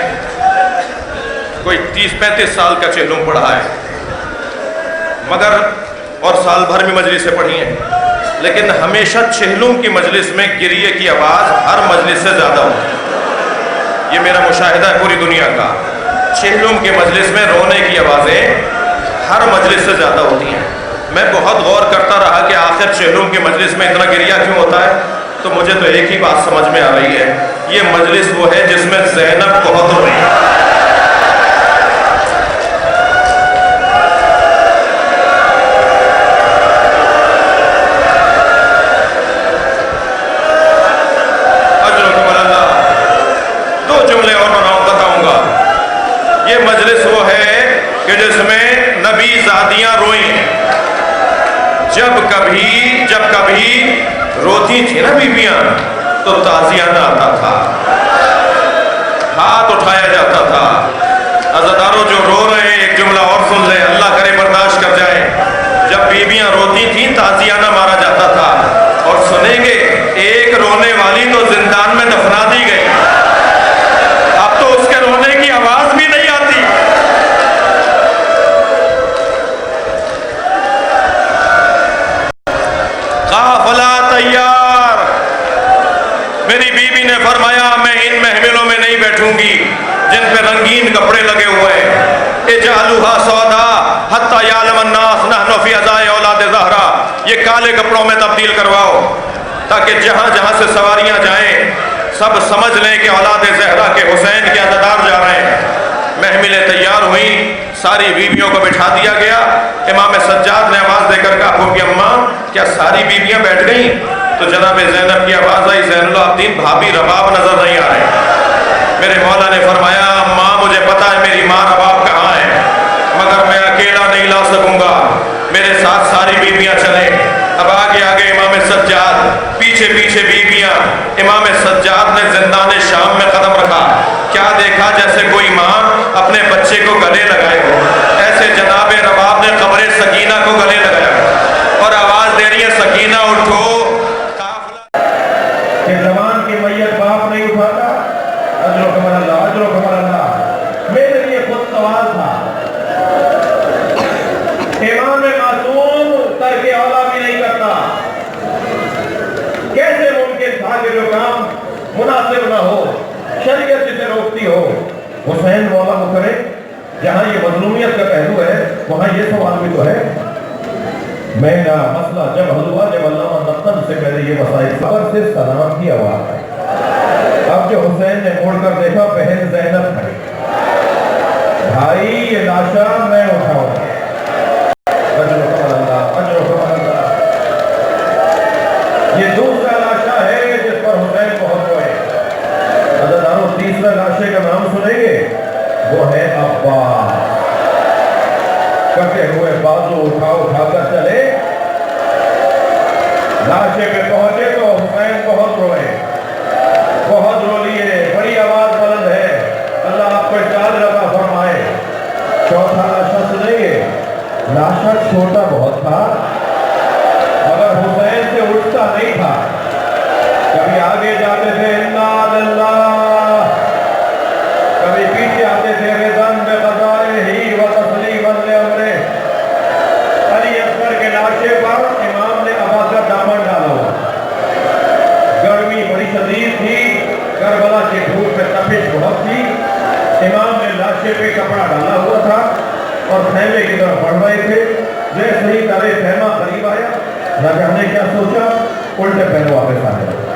کوئی 30-35 سال کا چہلم پڑھا ہے، مگر اور سال بھر میں مجلسیں پڑھی ہیں، لیکن ہمیشہ چہلم کی مجلس میں گریے کی آواز ہر مجلس سے زیادہ ہوتی ہے. یہ میرا مشاہدہ ہے پوری دنیا کا. چہلم کے مجلس میں رونے کی آوازیں ہر مجلس سے زیادہ ہوتی ہیں. میں بہت غور کرتا رہا کہ آخر چہلم کے مجلس میں اتنا گریہ کیوں ہوتا ہے، تو مجھے تو ایک ہی بات سمجھ میں آ رہی ہے، یہ مجلس وہ ہے جس میں زینب بہت ہو رہی ہے. جب کبھی روتی تھی نا بیویاں تو تعزیہ نہ آتا تھا، ہاتھ اٹھایا جاتا تھا. عزادارو جو رو رہے ہیں ایک جملہ اور سن لیں، اللہ کرے برداشت کر جائیں. جب بیویاں روتی تھیں تعزیہ نہ مارا جاتا تھا. اور سنیں گے ایک رونے والی تو زندان میں دفنا دی گئی، اب تو اس کے رونے کی آواز بھی نہیں آتی. قافلہ تیار. میری بیوی نے فرمایا میں ان محملوں میں نہیں بیٹھوں گی جن پہ رنگین کپڑے لگے ہوئے ہیں. اجعلوہا سودا حتی یعلم الناس نحن فی عزاء اولاد زہرا. یہ کالے کپڑوں میں تبدیل کرواؤ تاکہ جہاں جہاں سے سواریاں جائیں سب سمجھ لیں کہ اولاد زہرا کے حسین کے عزادار جا رہے ہیں. محملیں تیار ہوئیں، ساری بیویوں کو بٹھا دیا گیا. امام سجاد نے آواز دے کر کہا کہ اماں کیا ساری بیویاں بیٹھ گئیں؟ تو جناب زینب کی آواز آئی، زین العابدین بھابی رباب نظر نہیں آ رہے. میرے مولا نے فرمایا ماں مجھے پتا ہے میری ماں رباب کہاں ہے، مگر میں اکیلا نہیں لا سکوں گا، میرے ساتھ ساری بیویاں چلیں. اب آگے آگے امام سجاد، پیچھے پیچھے بیویاں. امام سجاد نے زندان شام میں قدم رکھا، کیا دیکھا جیسے کوئی ماں اپنے بچے کو گلے لگائے ہو، ایسے جناب رباب نے قبر سکینہ کو گلے لگایا اور آواز دے رہی ہے سکینہ اٹھو. کہ زمان کی میت باپ نہیں اٹھاتا. اجرکم اللہ، اجرکم اللہ. میرے لیے خود سوال تھا، امام معصوم ترک اولا بھی نہیں کرتا، کیسے ممکن تھا کہ جو کام مناسب نہ ہو شریعت جسے روکتی ہو حسین مولا کو کرے؟ جہاں یہ مظلومیت کا پہلو ہے وہاں یہ سوال بھی تو ہے. مہنگا مسئلہ جب حل ہوا جب علامہ نقطن سے پہلے یہ مسائل خبر سے سلام کی آواز ہے. اب جو حسین نے مڑ کر دیکھا بہن زینب کھڑی، بھائی یہ لاشا میں اٹھاؤں. یہ دوسرا لاشا ہے جس پر حسین بہت روئے. عزادارو تیسرا لاشے کا نام سنیں گے، وہ ہے عباس. کٹے ہوئے بازو اٹھا کر چلے، لاشے پہ پہنچے تو حسین بہت روئے، بہت رو لیے. بڑی آواز بلند ہے، اللہ آپ کو اجازت عطا فرمائے. چوتھا لاشا سنیں گے. لاشا چھوٹا بہت تھا مگر حسین سے اٹھتا نہیں تھا. کبھی آگے جاتے تھے انا للہ، کبھی پیچھے آتے تھے رضا بقضائہ و تسلیما لامرہ. خیمے کی طرف بڑھ رہے تھے، جیسے ہی در خیمہ قریب آیا، نہ جانے کیا سوچا، الٹے پہلو واپس آ گیا۔